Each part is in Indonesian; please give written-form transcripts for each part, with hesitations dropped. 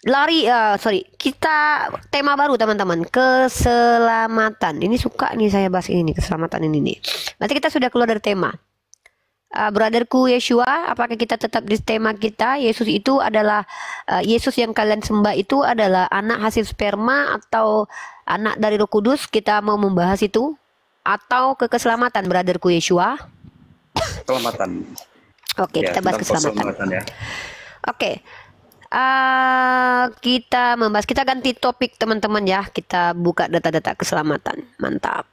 Sorry, kita tema baru teman-teman, keselamatan. Ini suka nih saya bahas ini nih, keselamatan ini nih. Nanti kita sudah keluar dari tema. Brotherku Yeshua, apakah kita tetap di tema kita? Yesus itu adalah Yesus yang kalian sembah itu adalah anak hasil sperma atau anak dari Roh Kudus? Kita mau membahas itu atau ke keselamatan, brotherku Yeshua? Keselamatan. Oke, Ya, kita bahas tentang keselamatan. ya. Oke. Kita membahas, kita ganti topik teman-teman ya. Kita buka data-data keselamatan. Mantap.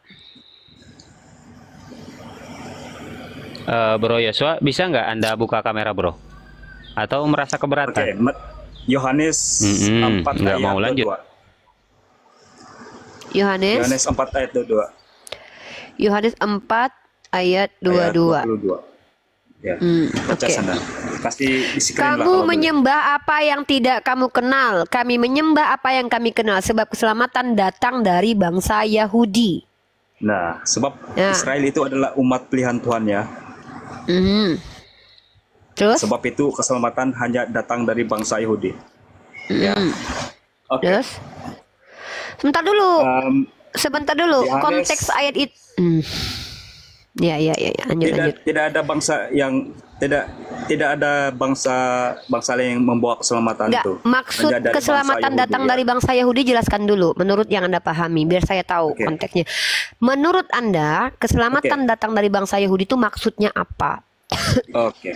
Bro Yosua, bisa nggak Anda buka kamera, Bro? Atau merasa Oke, keberatan? Yohanes 4 nggak ayat mau lanjut. 22. Yohanes 4 ayat 22. Yohanes 4 ayat 22. 22. Ya, baca Oke. sana. Kasih di screen lah Kamu kalau boleh. menyembah apa yang tidak kamu kenal. Kami menyembah apa yang kami kenal. Sebab keselamatan datang dari bangsa Yahudi. Nah, sebab Ya. Israel itu adalah umat pilihan Tuhan ya. Terus? Sebab itu keselamatan hanya datang dari bangsa Yahudi. Ya. Oke. Terus? Sebentar dulu. Em, Sebentar dulu. Yohanes- Konteks ayat itu. Ya. Lanjut. tidak ada bangsa yang tidak ada bangsa lain yang membawa keselamatan Enggak, itu. maksud Hanya dari keselamatan bangsa Yahudi, datang ya. dari bangsa Yahudi, jelaskan dulu menurut yang Anda pahami biar saya tahu Oke. konteksnya. Menurut Anda, keselamatan datang dari bangsa Yahudi itu maksudnya apa? Oke.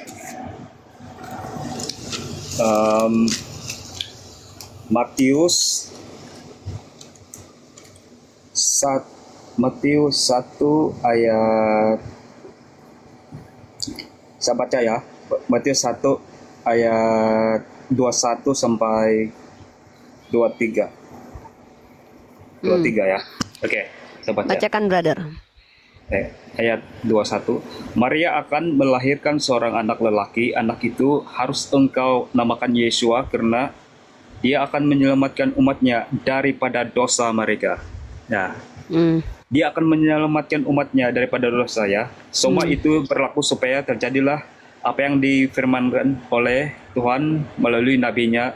Matius 1 ayat, saya baca ya. Matius 1 ayat 21 sampai 23. 23 ya. Oke, saya baca. Bacakan, brother. Ayat 21. Maria akan melahirkan seorang anak lelaki. Anak itu harus engkau namakan Yeshua karena dia akan menyelamatkan umatnya daripada dosa mereka. Nah, dia akan menyelamatkan umatnya daripada dosa ya. Semua itu berlaku supaya terjadilah apa yang difirmankan oleh Tuhan melalui nabinya.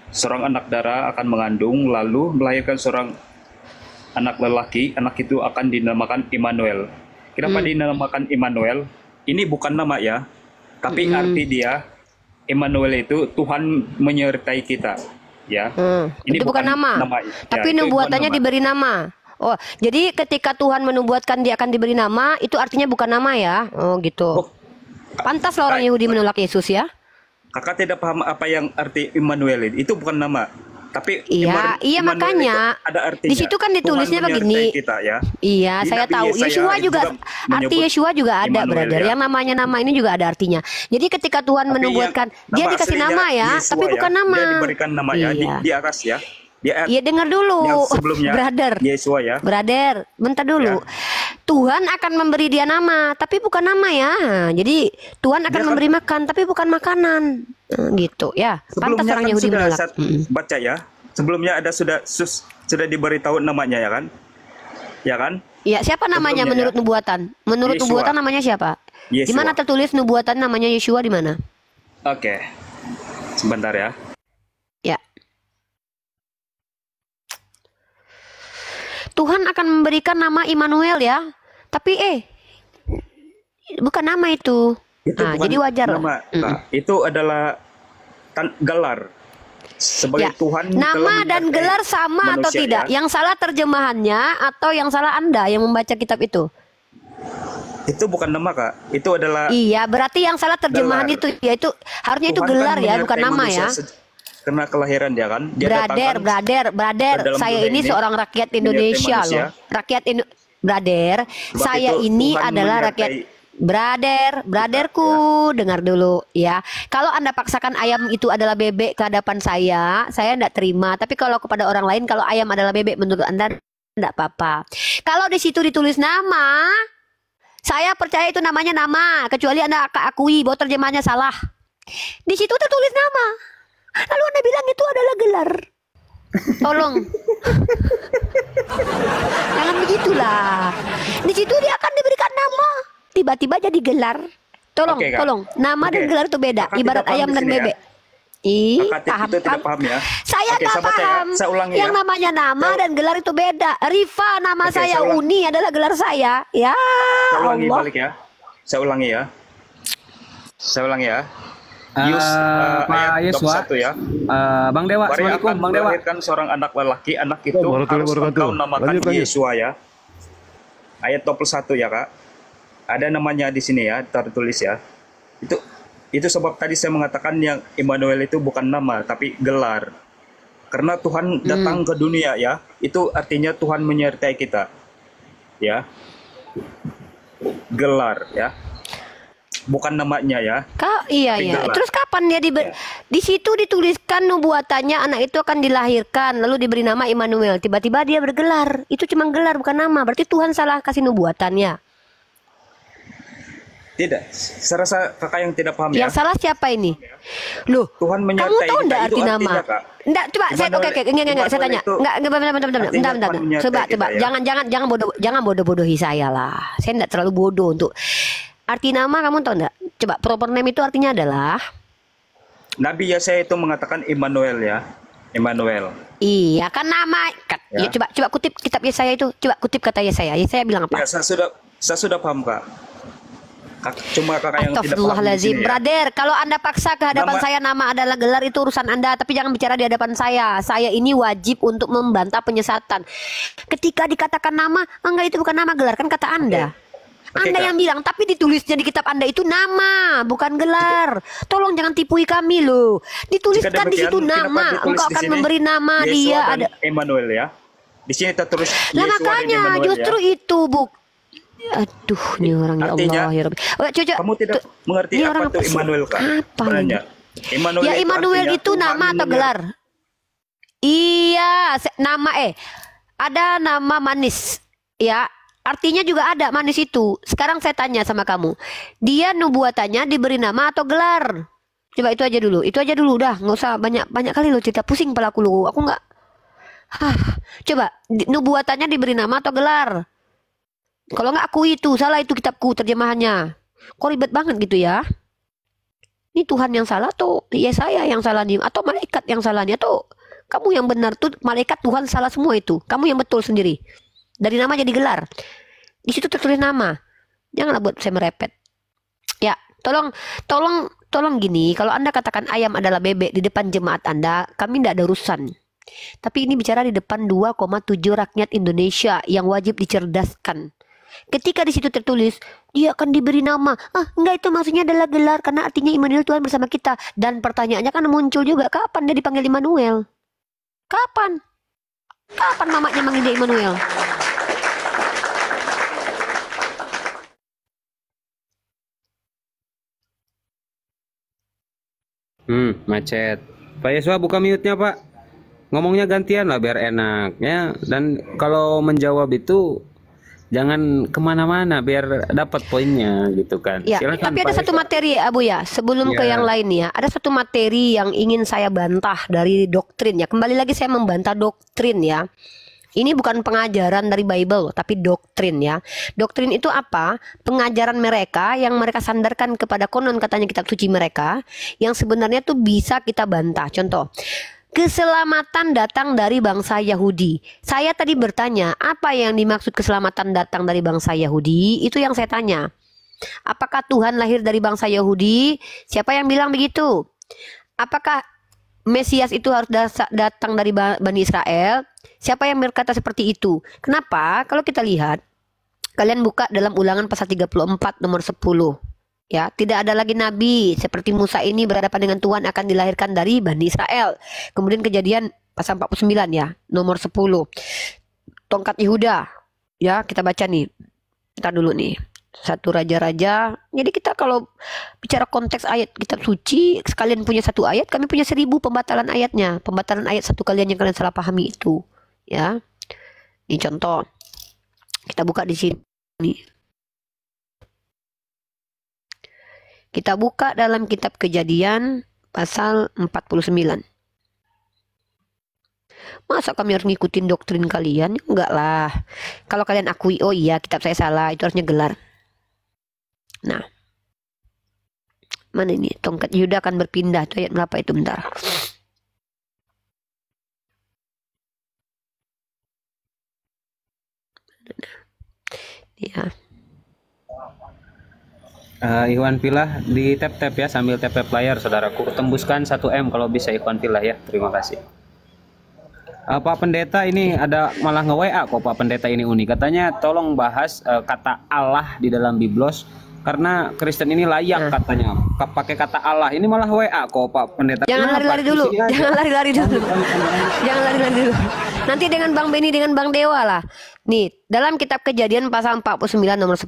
Seorang anak darah akan mengandung lalu melahirkan seorang anak lelaki. Anak itu akan dinamakan Immanuel. Kenapa dinamakan Immanuel? Ini bukan nama ya, tapi arti dia Immanuel itu Tuhan menyertai kita ya. Ini Itu bukan nama. Tapi itu bukan nubuatannya nama. diberi nama. Oh, jadi ketika Tuhan menubuatkan dia akan diberi nama, itu artinya bukan nama ya. Oh, gitu. Oh. Pantas lah orang Yahudi menolak Yesus ya. Kakak tidak paham apa yang arti Immanuel itu bukan nama. Tapi Iya, Immanuel makanya. itu ada artinya. Di situ kan ditulisnya Tuhan begini. menyertai kita, ya. Iya, Di saya Nabi tahu. Yesaya Yeshua itu juga arti menyebut Yeshua juga ada, Immanuel, brother. ya. Yang namanya nama ini juga ada artinya. Jadi ketika Tuhan Tapi menubuatkan, yang dia nama dikasih aslinya nama ya, Yeshua tapi bukan ya. nama. Dia diberikan nama ya Iya. di atas ya. Iya, dengar dulu, Yang sebelumnya brother. Yeshua ya. Brother, bentar dulu. Ya. Tuhan akan memberi dia nama, tapi bukan nama ya. Jadi Tuhan akan Dia kan- memberi makan, tapi bukan makanan. Gitu ya. Pantas Sebelumnya orang kan Yahudi sudah menolak. saya baca ya. Sebelumnya ada sudah diberitahu namanya ya kan? Ya kan? Ya, siapa namanya Sebelumnya, menurut ya. nubuatan? Menurut Yeshua. nubuatan namanya siapa? Di Yeshua. mana tertulis nubuatan namanya Yeshua di mana? Oke. Sebentar ya. Ya. Tuhan akan memberikan nama Immanuel ya. Tapi bukan nama itu. Itu Nah, bukan jadi wajar lah. nama. Nah, itu adalah gelar sebagai Ya, Tuhan nama telah dan menyertai gelar sama atau manusia, tidak? ya. Yang salah terjemahannya atau yang salah Anda yang membaca kitab itu? Itu bukan nama, Kak. Itu adalah Iya, berarti yang salah terjemahan Gelar. itu yaitu harusnya itu Tuhan gelar kan ya, bukan menyertai nama manusia ya. Karena kelahiran dia kan. Dia datangkan Brother, ke dalam saya dunia ini seorang rakyat Indonesia manusia. loh. Brother, Sebab saya itu ini Tuhan adalah menyertai rakyat. Brotherku, dengar dulu ya. Kalau Anda paksakan ayam itu adalah bebek ke hadapan saya tidak terima. Tapi kalau kepada orang lain, kalau ayam adalah bebek menurut Anda, tidak apa-apa. Kalau di situ ditulis nama, saya percaya itu namanya nama. Kecuali Anda akui bahwa terjemahannya salah. Di situ tertulis nama. Lalu Anda bilang itu adalah gelar. Tolong. Jangan begitulah. Di situ dia akan diberikan nama. Tiba-tiba jadi gelar. Tolong, Oke, Kak. tolong. Nama dan Oke. gelar itu beda. Kakak Ibarat tidak paham ayam di dan sini, ya. bebek. Ih, Kakak paham, itu tidak paham. paham ya. Saya Oke, nggak saya baca ya. paham. Saya ulangi Yang ya. namanya nama Saya- dan gelar itu beda. Rifa nama Oke, saya, saya ulang. Uni adalah gelar saya. Ya Saya ulangi Allah. balik ya. Saya ulangi ya. Saya ulangi ya. Eh, Yus Pak ayat Yeswa, 21 ya. Bang Dewa, Maria Assalamualaikum, akan Bang Dewa. melahirkan seorang anak lelaki. Anak itu Warahmatullahi harus wabarakatuh. engkau namakan Lanjut, lanjut. Yesua ya. Ayat 21 ya, Kak. Ada namanya di sini ya, tertulis ya. Itu sebab tadi saya mengatakan yang Immanuel itu bukan nama tapi gelar. Karena Tuhan datang ke dunia ya, itu artinya Tuhan menyertai kita. Ya. Gelar ya. Bukan namanya ya. Iya Tapi ya. gelar. Terus kapan dia di situ dituliskan nubuatannya anak itu akan dilahirkan lalu diberi nama Immanuel. Tiba-tiba dia bergelar. Itu cuma gelar bukan nama. Berarti Tuhan salah kasih nubuatannya. Tidak, saya rasa kakak yang tidak paham ya. Yang salah siapa ini? Loh, Tuhan kamu menyertai tahu kita, enggak itu arti nama? artinya, Kak. Enggak, coba saya Immanuel- oke, enggak, saya tanya. Immanuel itu Enggak, bentar. artinya Bentar. Tuhan menyertai Coba, kita, ya. jangan bodoh-bodohi saya lah. Saya enggak terlalu bodoh untuk arti nama kamu tahu enggak? Coba proper name itu artinya adalah Nabi Yesaya itu mengatakan Immanuel ya. Immanuel. iya kan nama Ya. ya, coba kutip kitab Yesaya itu. Coba kutip kata Yesaya. Yesaya bilang apa? Ya, saya sudah paham, Kak. Cuma kakak yang tidak paham di Astagfirullahaladzim, sini ya. brother. Kalau anda paksa ke hadapan Nama- saya nama adalah gelar itu urusan anda, tapi jangan bicara di hadapan saya. Saya ini wajib untuk membantah penyesatan. Ketika dikatakan nama, enggak itu bukan nama gelar kan kata anda. Oke, Anda Kak. yang bilang, tapi ditulisnya di kitab anda itu nama, bukan gelar. Tolong jangan tipui kami loh. Dituliskan Jika di demikian, situ kenapa nama. ditulis Engkau di akan sini memberi nama Yesua dia dan ada. Emmanuel ya. Di sini tertulis Lah Yesua dan makanya Emmanuel justru ya. itu Aduh, ini orang ya Artinya, Allah ya Rabbi. Oh, coba, Kamu tidak mengerti ini apa orang itu sih? Immanuel, Kak? Apa Sebenarnya. Immanuel Ya Immanuel artinya itu Tuhan nama atau menyertai. gelar? Iya, nama ada nama manis. Ya, artinya juga ada manis itu. Sekarang saya tanya sama kamu. Dia nubuatannya diberi nama atau gelar? Coba itu aja dulu. Itu aja dulu dah, nggak usah banyak kali lo cerita pusing kepala lu. Aku nggak. Coba nubuatannya diberi nama atau gelar? Kalau nggak aku itu salah itu kitabku terjemahannya. Kok ribet banget gitu ya? Ini Tuhan yang salah atau ya saya yang salah nih atau malaikat yang salah nih atau kamu yang benar tuh malaikat Tuhan salah semua itu. Kamu yang betul sendiri. Dari nama jadi gelar. Di situ tertulis nama. Janganlah buat saya merepet. Ya, tolong gini. Kalau Anda katakan ayam adalah bebek di depan jemaat Anda, kami tidak ada urusan. Tapi ini bicara di depan 2,7 rakyat Indonesia yang wajib dicerdaskan. Ketika di situ tertulis dia akan diberi nama, enggak itu maksudnya adalah gelar karena artinya Immanuel Tuhan bersama kita. Dan pertanyaannya kan muncul juga kapan dia dipanggil Immanuel? Kapan mamanya manggil dia Immanuel? Macet. Pak Yeswa buka mute-nya, Pak. Ngomongnya gantian lah biar enak ya. Dan kalau menjawab itu jangan kemana-mana biar dapat poinnya gitu kan. Ya, Silakan, tapi ada Pak satu Yeswa. materi Abu ya, sebelum ke Ya. yang lain ya, ada satu materi yang ingin saya bantah dari doktrin ya. Kembali lagi saya membantah doktrin ya. Ini bukan pengajaran dari Bible, tapi doktrin ya. Doktrin itu apa? Pengajaran mereka yang mereka sandarkan kepada konon katanya kitab suci mereka, yang sebenarnya tuh bisa kita bantah. Contoh, keselamatan datang dari bangsa Yahudi. Saya tadi bertanya, apa yang dimaksud keselamatan datang dari bangsa Yahudi? Itu yang saya tanya. Apakah Tuhan lahir dari bangsa Yahudi? Siapa yang bilang begitu? Apakah Mesias itu harus datang dari Bani Israel? Siapa yang berkata seperti itu? Kenapa? Kalau kita lihat, kalian buka dalam Ulangan pasal 34 nomor 10. Ya, tidak ada lagi nabi seperti Musa ini berhadapan dengan Tuhan akan dilahirkan dari Bani Israel. Kemudian Kejadian pasal 49 ya, nomor 10. Tongkat Yehuda. Ya, kita baca nih. Ntar dulu nih. Satu raja-raja. Jadi kita kalau bicara konteks ayat kitab suci, sekalian punya satu ayat, kami punya 1000 pembatalan ayatnya. Pembatalan ayat satu kalian yang kalian salah pahami itu. Ya. Ini contoh. Kita buka di sini. Kita buka dalam kitab Kejadian pasal 49. Masa kami harus ngikutin doktrin kalian? Enggak lah. Kalau kalian akui, oh iya kitab saya salah, itu harusnya gelar. Nah, Mana ini? Tongkat Yehuda akan berpindah. Itu ayat berapa itu? Bentar. Ya. Ikhwan Filah di tap-tap ya, sambil tap-tap layar saudaraku. Tembuskan 1M kalau bisa Ikhwan Filah ya. Terima kasih. Pak Pendeta ini ada malah nge-WA kok Pak Pendeta ini unik. Katanya tolong bahas kata Allah di dalam Biblos karena Kristen ini layak katanya pakai kata Allah. Ini malah WA kok Pak Pendeta. Jangan lari-lari dulu. Jangan lari-lari dulu. Jangan lari-lari dulu. Nanti dengan Bang Beni dengan Bang Dewa lah. Nih, dalam kitab Kejadian pasal 49 nomor 10.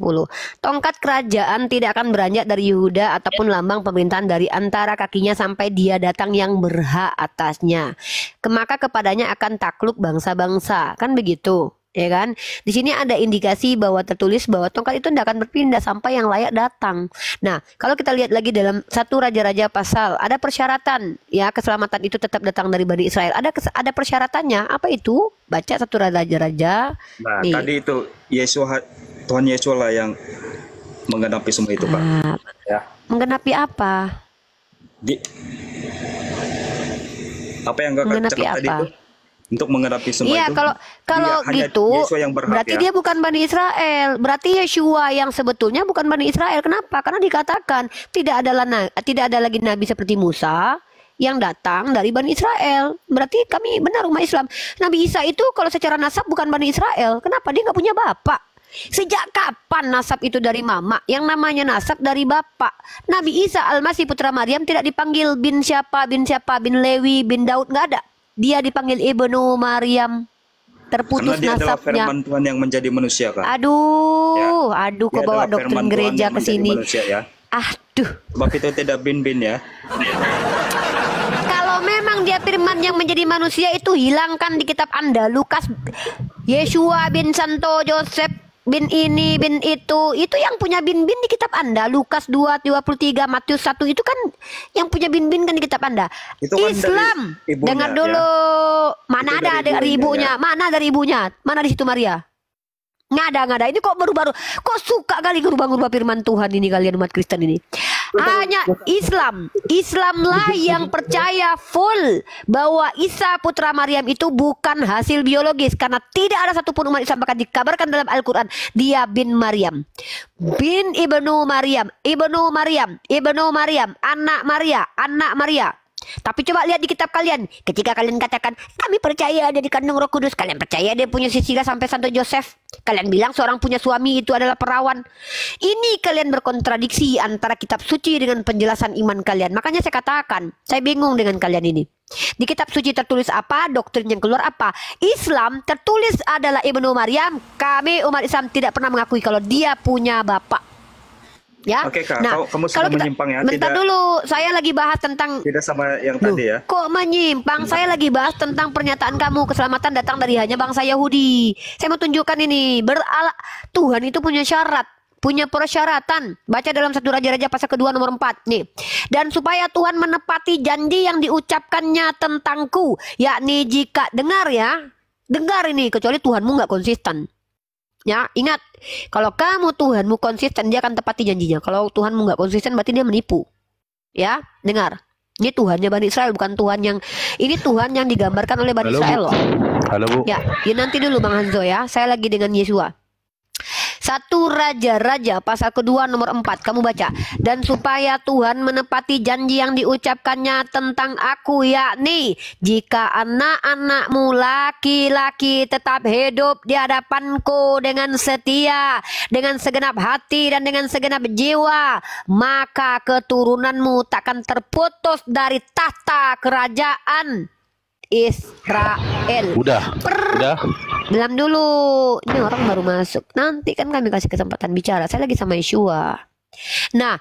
Tongkat kerajaan tidak akan beranjak dari Yehuda ataupun lambang pemerintahan dari antara kakinya sampai dia datang yang berhak atasnya. Maka kepadanya akan takluk bangsa-bangsa. Kan begitu. Ya kan? Di sini ada indikasi bahwa tertulis bahwa tongkat itu tidak akan berpindah sampai yang layak datang. Nah, kalau kita lihat lagi dalam 1 Raja-Raja pasal, ada persyaratan ya keselamatan itu tetap datang dari Bani Israel. Ada persyaratannya. Apa itu? Baca 1 Raja-Raja. Nah, Nih. tadi itu Tuhan Yesus lah yang menggenapi semua itu, Pak. Ya. Menggenapi apa? Apa yang Kakak Menggenapi cakap tadi apa? itu? Untuk menggenapi semua Iya, itu. kalau hanya gitu Yesus yang berhak, berarti ya? dia bukan Bani Israel. Berarti Yeshua yang sebetulnya bukan Bani Israel. Kenapa? Karena dikatakan tidak ada lagi nabi seperti Musa yang datang dari Bani Israel. Berarti kami benar umat Islam. Nabi Isa itu kalau secara nasab bukan Bani Israel. Kenapa? Dia nggak punya bapak. Sejak kapan nasab itu dari mama? Yang namanya nasab dari bapak. Nabi Isa Al-Masih putra Maryam tidak dipanggil bin siapa, bin Lewi, bin Daud, nggak ada. Dia dipanggil Ibnu Maryam. Terputus Karena dia adalah nasabnya. firman Tuhan yang menjadi manusia, Kak. Aduh, kok Dia bawa adalah doktrin firman Tuhan gereja yang ke menjadi sini. manusia, ya. Aduh. Sebab itu tidak bin-bin ya. Kalau memang dia firman yang menjadi manusia itu hilangkan di kitab Anda. Lukas, Yeshua bin Santo Joseph bin ini bin itu yang punya bin di kitab Anda. Lukas 2:23, Matius 1 itu kan yang punya bin kan di kitab Anda. Itu kan Islam dari ibunya, dengar dulu, mana Itu ada dari dari ibunya, ibunya, mana dari ibunya, mana di situ Maria. Nggak ada. Ini kok baru-baru, kok suka kali ngerubah-ngerubah firman Tuhan ini kalian umat Kristen ini. Hanya Islamlah yang percaya full bahwa Isa putra Maryam itu bukan hasil biologis, karena tidak ada satupun umat Islam bahkan dikabarkan dalam Al-Quran dia bin Maryam, bin Ibnu Maryam, anak Maria. Tapi coba lihat di kitab kalian, ketika kalian katakan kami percaya dia dikandung Roh Kudus, kalian percaya dia punya silsilah sampai Santo Joseph, kalian bilang seorang punya suami itu adalah perawan. Ini kalian berkontradiksi antara kitab suci dengan penjelasan iman kalian. Makanya saya katakan, saya bingung dengan kalian ini. Di kitab suci tertulis apa, doktrin yang keluar apa. Islam tertulis adalah Ibnu Maryam. Kami umat Islam tidak pernah mengakui kalau dia punya bapak. Ya. Oke, Kak, Nah, kamu sudah menyimpang ya. Bentar dulu, saya lagi bahas tentang. Tidak sama yang tadi ya. Kok menyimpang? Saya lagi bahas tentang pernyataan kamu keselamatan datang dari hanya bangsa Yahudi. Saya mau tunjukkan ini. Tuhan itu punya syarat, punya persyaratan. Baca dalam 1 Raja-Raja pasal kedua nomor 4 nih. Dan supaya Tuhan menepati janji yang diucapkannya tentangku, yakni jika dengar ini, kecuali Tuhanmu nggak konsisten. Ya, ingat, kalau kamu Tuhanmu konsisten, dia akan tepati janjinya. Kalau Tuhanmu nggak konsisten, berarti dia menipu. Ya, dengar. Ini Tuhannya Bani Israel, bukan Tuhan yang... Ini Tuhan yang digambarkan oleh Bani Israel loh. Halo Bu. Ya, nanti dulu Bang Hanzo ya. Saya lagi dengan Yesua. 1 Raja-Raja pasal kedua nomor 4. Kamu baca. Dan supaya Tuhan menepati janji yang diucapkannya tentang aku, yakni jika anak-anakmu laki-laki tetap hidup di hadapanku dengan setia, dengan segenap hati dan dengan segenap jiwa, maka keturunanmu takkan terputus dari tahta kerajaan Israel. Udah. Belum dulu. Ini orang baru masuk. Nanti kan kami kasih kesempatan bicara. Saya lagi sama Yeshua. Nah,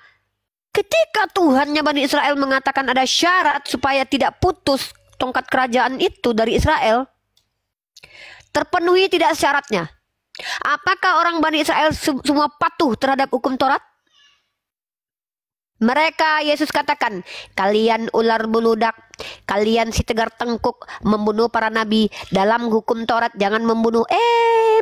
ketika Tuhannya Bani Israel mengatakan ada syarat supaya tidak putus tongkat kerajaan itu dari Israel, terpenuhi tidak syaratnya? Apakah orang Bani Israel semua patuh terhadap hukum Taurat? Mereka, Yesus katakan, kalian ular buludak, kalian si tegar tengkuk, membunuh para nabi. Dalam hukum Taurat jangan membunuh.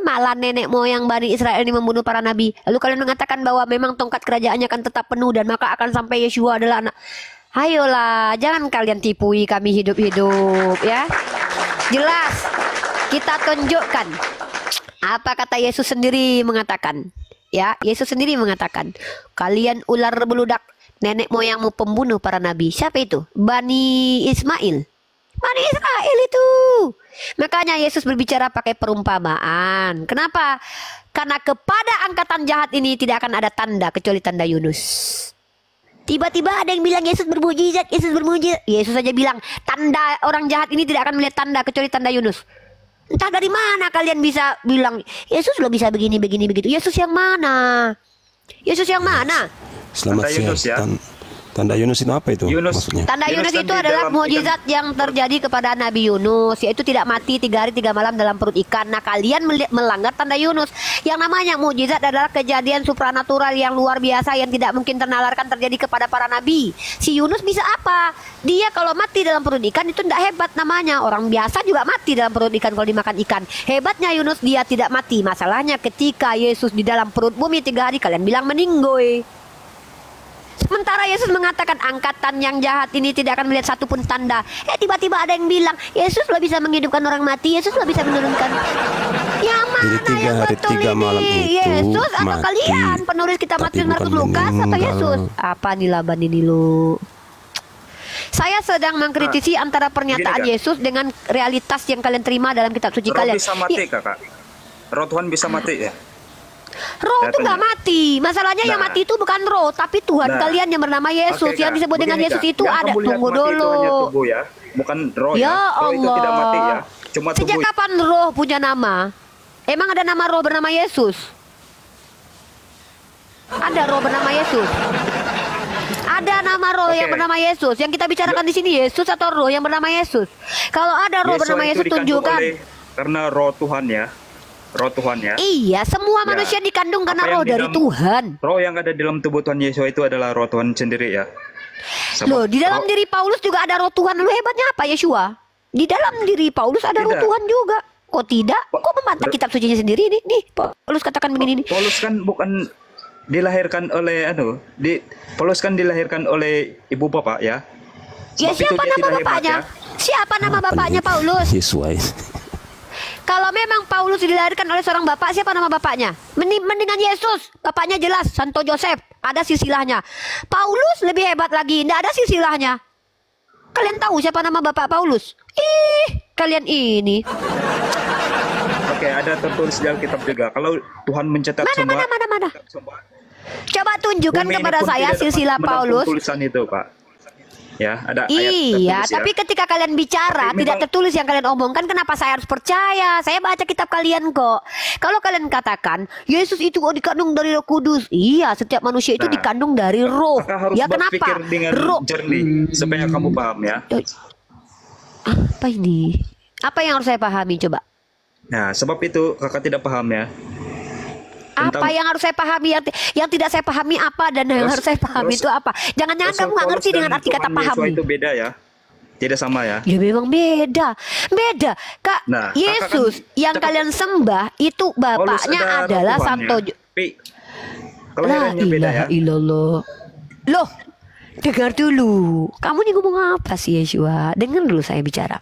malah nenek moyang Bani Israel ini membunuh para nabi. Lalu kalian mengatakan bahwa memang tongkat kerajaannya akan tetap penuh dan maka akan sampai Yeshua adalah anak. Ayolah, jangan kalian tipui kami hidup-hidup ya. Jelas, kita tunjukkan apa kata Yesus sendiri mengatakan. Ya, Yesus sendiri mengatakan, kalian ular beludak, nenek moyangmu pembunuh para nabi. Siapa itu? Bani Ismail. Bani Israel itu. Makanya Yesus berbicara pakai perumpamaan. Kenapa? Karena kepada angkatan jahat ini tidak akan ada tanda kecuali tanda Yunus. Tiba-tiba ada yang bilang Yesus bermujizat, Yesus bermujizat. Yesus saja bilang tanda orang jahat ini tidak akan melihat tanda kecuali tanda Yunus. Entah dari mana kalian bisa bilang Yesus lo bisa begini begini begitu. Yesus yang mana? Yesus yang mana? Selamat Tanda Yunus, ya. siang. Tanda Yunus itu apa itu Yunus. maksudnya? Tanda Yunus Yunus kan itu di adalah dalam mukjizat yang terjadi kepada Nabi Yunus, yaitu tidak mati 3 hari 3 malam dalam perut ikan. Nah, kalian melanggar tanda Yunus. Yang namanya mukjizat adalah kejadian supranatural yang luar biasa yang tidak mungkin ternalarkan terjadi kepada para nabi. Si Yunus bisa apa? Dia kalau mati dalam perut ikan itu tidak hebat namanya. Orang biasa juga mati dalam perut ikan kalau dimakan ikan. Hebatnya Yunus dia tidak mati. Masalahnya ketika Yesus di dalam perut bumi 3 hari kalian bilang meninggoy. Sementara Yesus mengatakan angkatan yang jahat ini tidak akan melihat satupun tanda. Tiba-tiba ada yang bilang Yesus lo bisa menghidupkan orang mati, Yesus lo bisa menurunkan. Yang mana Jadi 3 yang hari betul 3 ini? malam itu Yesus atau mati, kalian penulis kitab tapi Matius, Markus, bukan Lukas atau meninggal. Yesus? Apa nih laban ini lo? Saya sedang mengkritisi antara pernyataan gini, Kak. Yesus dengan realitas yang kalian terima dalam kitab suci Roh kalian. bisa mati, Kakak. Roh Tuhan bisa mati ya. Roh itu Katanya. nggak mati. Masalahnya yang Nah. mati itu bukan roh, tapi Tuhan Nah. kalian yang bernama Yesus. Oke, Yang Kak. disebut dengan Begini, Yesus Kak. itu Yang ada. kamu lihat Tunggu mati itu dulu. hanya tubuh ya, bukan roh Ya Roh itu tidak mati ya, Allah. cuma Sejak tubuh. kapan roh punya nama? Emang ada nama roh bernama Yesus? Ada roh bernama Yesus? Ada nama roh Oke. yang bernama Yesus. Yang kita bicarakan di sini Yesus atau roh yang bernama Yesus? Kalau ada roh Yesua bernama itu Yesus dikandung tunjukkan. karena roh Tuhan ya. Roh Tuhan ya. Iya, semua Ya. manusia dikandung karena Apa yang roh di dari dalam- Tuhan. Roh yang ada di dalam tubuh Tuhan Yesus itu adalah roh Tuhan sendiri ya. Sama- Loh, di dalam roh- diri Paulus juga ada roh Tuhan. Lu hebatnya apa, Yeshua? Di dalam diri Paulus ada roh Tidak. Tuhan juga. Kok tidak? Pa- Kok membantah kitab sucinya sendiri nih? Nih, Paulus katakan begini nih. Paulus kan bukan dilahirkan oleh Paulus kan dilahirkan oleh ibu bapak ya. Ya, Sebab itu siapa dia nama tidak hebat, bapaknya? ya. Siapa nama Apa bapaknya nih? Paulus? Yesus. Kalau memang Paulus dilahirkan oleh seorang bapak, siapa nama bapaknya? Mendingan Yesus. Bapaknya jelas, Santo Joseph. Ada silsilahnya. Paulus lebih hebat lagi, tidak ada silsilahnya. Kalian tahu siapa nama bapak Paulus? Kalian ini. Oke, ada tertulis di Alkitab juga. Kalau Tuhan mencetak semua Mana? semua Coba tunjukkan bumi ini kepada pun saya tidak dapat silsilah menampung Paulus. tulisan itu, Pak. Ya, ada ayat Iya, tertulis tapi ya. ketika kalian bicara Tapi tidak memang- tertulis yang kalian omongkan, kenapa saya harus percaya? Saya baca kitab kalian kok. Kalau kalian katakan Yesus itu kok dikandung dari Roh Kudus, iya, setiap manusia itu Nah, dikandung dari Roh. Maka harus Ya berpikir kenapa? dengan Roh. jernih supaya kamu paham ya. Apa ini? Apa yang harus saya pahami coba? Nah, sebab itu kakak tidak paham ya. Apa yang harus saya pahami yang tidak saya pahami apa dan yang harus saya pahami itu apa? Jangan-jangan kamu nggak ngerti dengan arti kata pahami. Itu beda ya. Tidak sama ya. Ya memang beda. Beda. Kak, Nah, kakak Yesus kan yang cepat- kalian sembah itu Paulus bapaknya ada adalah Tuhan, Santo ya. Tapi La kelahirannya beda ya. ilaha illallah. Loh, dengar dulu. Kamu nih ngomong apa sih, Yeshua? Dengar dulu saya bicara.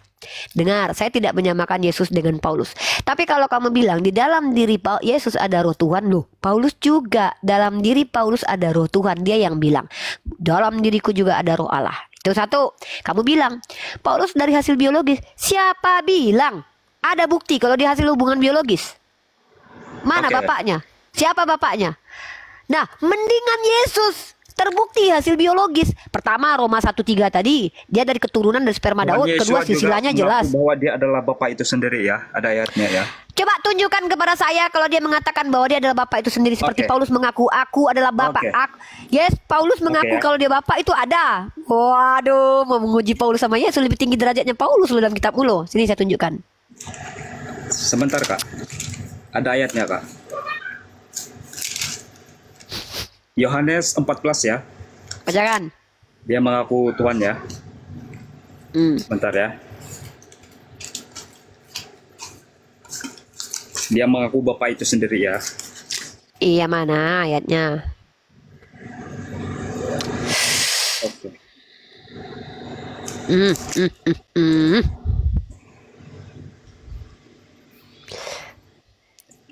Dengar, saya tidak menyamakan Yesus dengan Paulus. Tapi kalau kamu bilang di dalam diri Yesus ada roh Tuhan, loh, Paulus juga dalam diri Paulus ada roh Tuhan. Dia yang bilang, dalam diriku juga ada roh Allah. Itu satu. Kamu bilang, Paulus dari hasil biologis. Siapa bilang? Ada bukti kalau dia hasil hubungan biologis. Mana Oke. bapaknya? Siapa bapaknya? Nah, mendingan Yesus terbukti hasil biologis. Pertama Roma 1:3 tadi, dia dari keturunan dari sperma Tuhan Daud. Yesus Kedua juga silsilahnya mengaku jelas. bahwa dia adalah Bapa itu sendiri ya. Ada ayatnya ya. Coba tunjukkan kepada saya kalau dia mengatakan bahwa dia adalah Bapa itu sendiri seperti Oke. Paulus mengaku aku adalah Bapa. Oke. Yes, Paulus mengaku Oke. kalau dia Bapa itu ada. Waduh, mau menguji Paulus sama Yesus lebih tinggi derajatnya Paulus loh dalam kitabmu loh. Sini saya tunjukkan. Sebentar Kak. Ada ayatnya Kak. Yohanes 14 ya. Bacakan. Dia mengaku Tuhan ya. Sebentar ya. Dia mengaku Bapak itu sendiri ya. Iya, mana ayatnya? Oke. Hmm, hmm, hmm,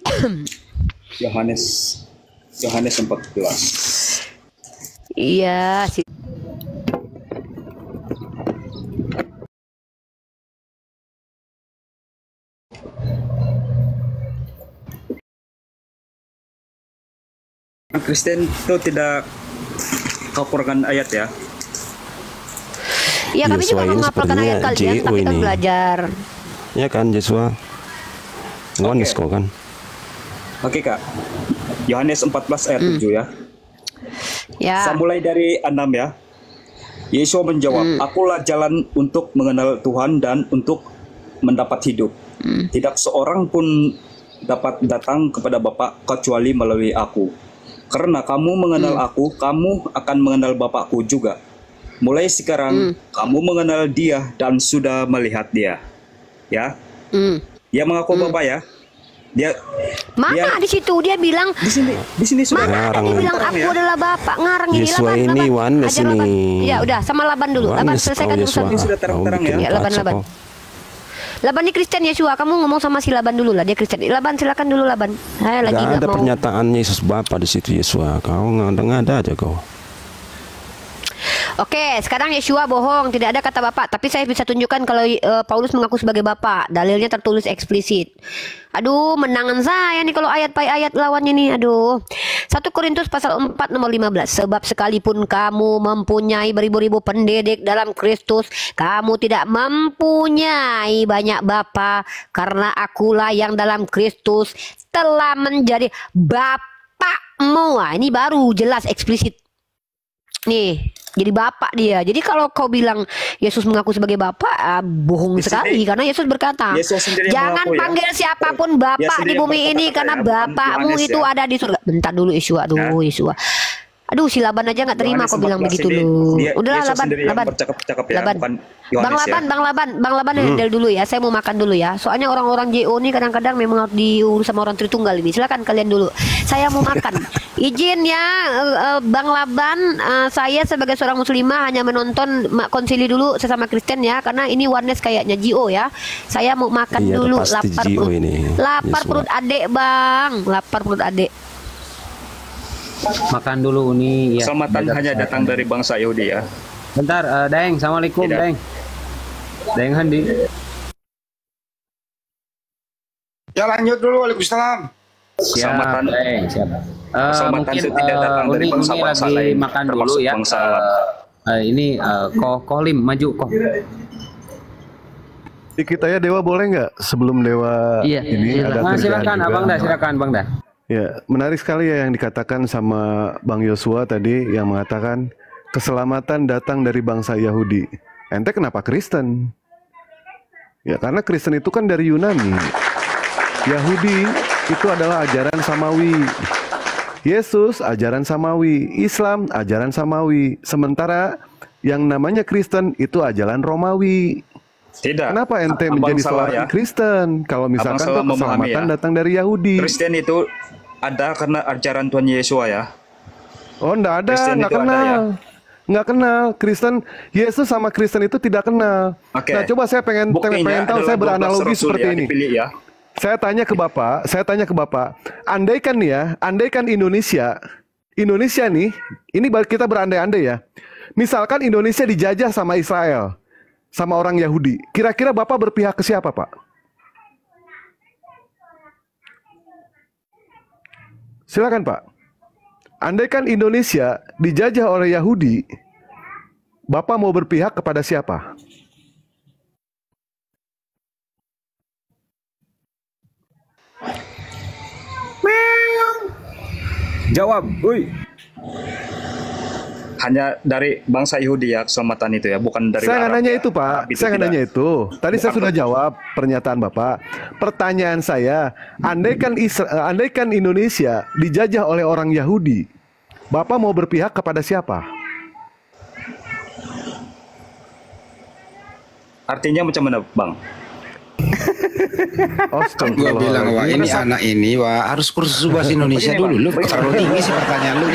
hmm. Yohanes Yohanes 14. Iya, Kristen itu tidak kekurangan ayat ya. iya kami juga Yesua ini menghafalkan ayat sepertinya kalian, JO tapi kan ini. belajar. Ya kan, Yesua. Ngonis kok kan. Oke Kak. Yohanes 14 ayat 7 ya. Ya. Saya mulai dari 6 ya. Yesus menjawab, "Akulah jalan untuk mengenal Tuhan dan untuk mendapat hidup. Tidak seorang pun dapat datang kepada Bapa kecuali melalui aku. Karena kamu mengenal aku, kamu akan mengenal Bapakku juga. Mulai sekarang kamu mengenal Dia dan sudah melihat Dia." Ya. Dia mengaku Bapak ya. Dia Mana di situ dia bilang di sini sudah mana ada dia bilang terang aku ya. adalah bapak ngarang ini Yesua Laban, ini Laban. Yohanes Ajar Laban. ini. Ya udah sama Laban dulu. Laban Yohanes selesaikan kau, urusan. Yesua. Ini sudah terang-terang Kau ya. bikin Ya, Laban, kacau Laban. kau. Laban ini Kristen Yesua, kamu ngomong sama si Laban dulu lah, dia Kristen. Laban silakan dulu Laban. Saya lagi Gak nggak ada mau. pernyataan Yesus Bapa di situ, Yesua. Kau ngada-ngada aja kau. Oke, sekarang Yesua bohong, tidak ada kata bapak. Tapi saya bisa tunjukkan kalau Paulus mengaku sebagai bapak. Dalilnya tertulis eksplisit. Aduh, menangan saya nih kalau ayat by ayat lawannya nih. Aduh. 1 Korintus pasal 4 nomor 15. Sebab sekalipun kamu mempunyai beribu-ribu pendidik dalam Kristus, kamu tidak mempunyai banyak bapa, karena akulah yang dalam Kristus telah menjadi bapakmu. Wah, ini baru jelas eksplisit. Nih, jadi bapak dia. Jadi kalau kau bilang Yesus mengaku sebagai bapak, bohong Di sini, sekali. Karena Yesus berkata, Yesus sendiri yang jangan mengaku ya. panggil siapapun Dia bapak sendiri di yang bumi ini, berkata-kata karena ya, bukan bapakmu Yohanes itu ya. ada di surga. Bentar dulu Yesua, aduh Yesua. Aduh, si Laban aja nggak terima Yohanes kau bilang 14 begitu ini, loh. Udahlah Yesus Laban, sendiri yang Laban. bercakap-cakap ya, Laban. bukan Bang Yohanes ya. Laban, Bang Laban handle dulu ya. Saya mau makan dulu ya. Soalnya orang-orang JO ini kadang-kadang memang harus diurus sama orang Tritunggal ini. Silakan kalian dulu. Saya mau makan. Izin ya, Bang Laban. Saya sebagai seorang muslimah hanya menonton konsili dulu sesama Kristen ya. Karena ini oneness kayaknya JO ya. Saya mau makan Iya, dulu. pasti Lapar JO perut. ini. Lapar Yesua. perut adek Bang. Lapar perut adek. Makan dulu Uni ya. Keselamatan Jaga hanya kesehatan. datang dari bangsa Yahudi ya. Bentar, Deng, assalamualaikum Tidak. Deng. Deng Handi. Ya lanjut dulu, Waalaikumsalam. Siap, Keselamatan. Deng, siap. Keselamatan Mungkin itu tidak datang dari Uni bangsa-bangsa lagi lain, makan dulu termasuk ya. bangsa Arab. Ini Kolim maju kok. Dikit aja Dewa boleh nggak sebelum Dewa Iya. ini ada Nah, kerjaan silakan juga. Abang dah, silakan Bang dah. Ya, menarik sekali ya yang dikatakan sama Bang Yosua tadi yang mengatakan keselamatan datang dari bangsa Yahudi. Ente kenapa Kristen? Ya karena Kristen itu kan dari Yunani. Yahudi itu adalah ajaran Samawi. Yesus ajaran Samawi, Islam ajaran Samawi. Sementara yang namanya Kristen itu ajaran Romawi. Tidak. Kenapa ente Abang menjadi salah seorang ya. Kristen? Kalau misalkan salah tuh memahami keselamatan ya. datang dari Yahudi. Kristen itu ada karena ajaran Tuhan Yesus ya. Oh, enggak ada, Kristen enggak itu ada kenal. ya? Enggak kenal. Kristen, Yesus sama Kristen itu tidak kenal. Oke. Nah, coba saya pengen Buktinya tahu, adalah saya 12 beranalogi rasul seperti ya, ini. dipilih ya. Saya tanya ke Bapak, andaikan nih ya, andaikan Indonesia nih, ini kita berandai-andai ya. Misalkan Indonesia dijajah sama Israel, sama orang Yahudi. Kira-kira Bapak berpihak ke siapa, Pak? Silakan, Pak. Andaikan Indonesia dijajah oleh Yahudi, Bapak mau berpihak kepada siapa? Jawab, woi. Hanya dari bangsa Yahudi ya keselamatan itu ya, bukan dari Saya nggak Arab nanya ya. itu, Pak. Arab Saya nggak tidak. nanya itu. Tadi saya sudah jawab pernyataan Bapak. Pertanyaan saya, andaikan Indonesia dijajah oleh orang Yahudi, Bapak mau berpihak kepada siapa? Artinya macam mana, Bang? Gua bilang, wah ini anak ini, wah harus kursus bahasa Indonesia dulu. Lu terlalu tinggi sih pertanyaan lu.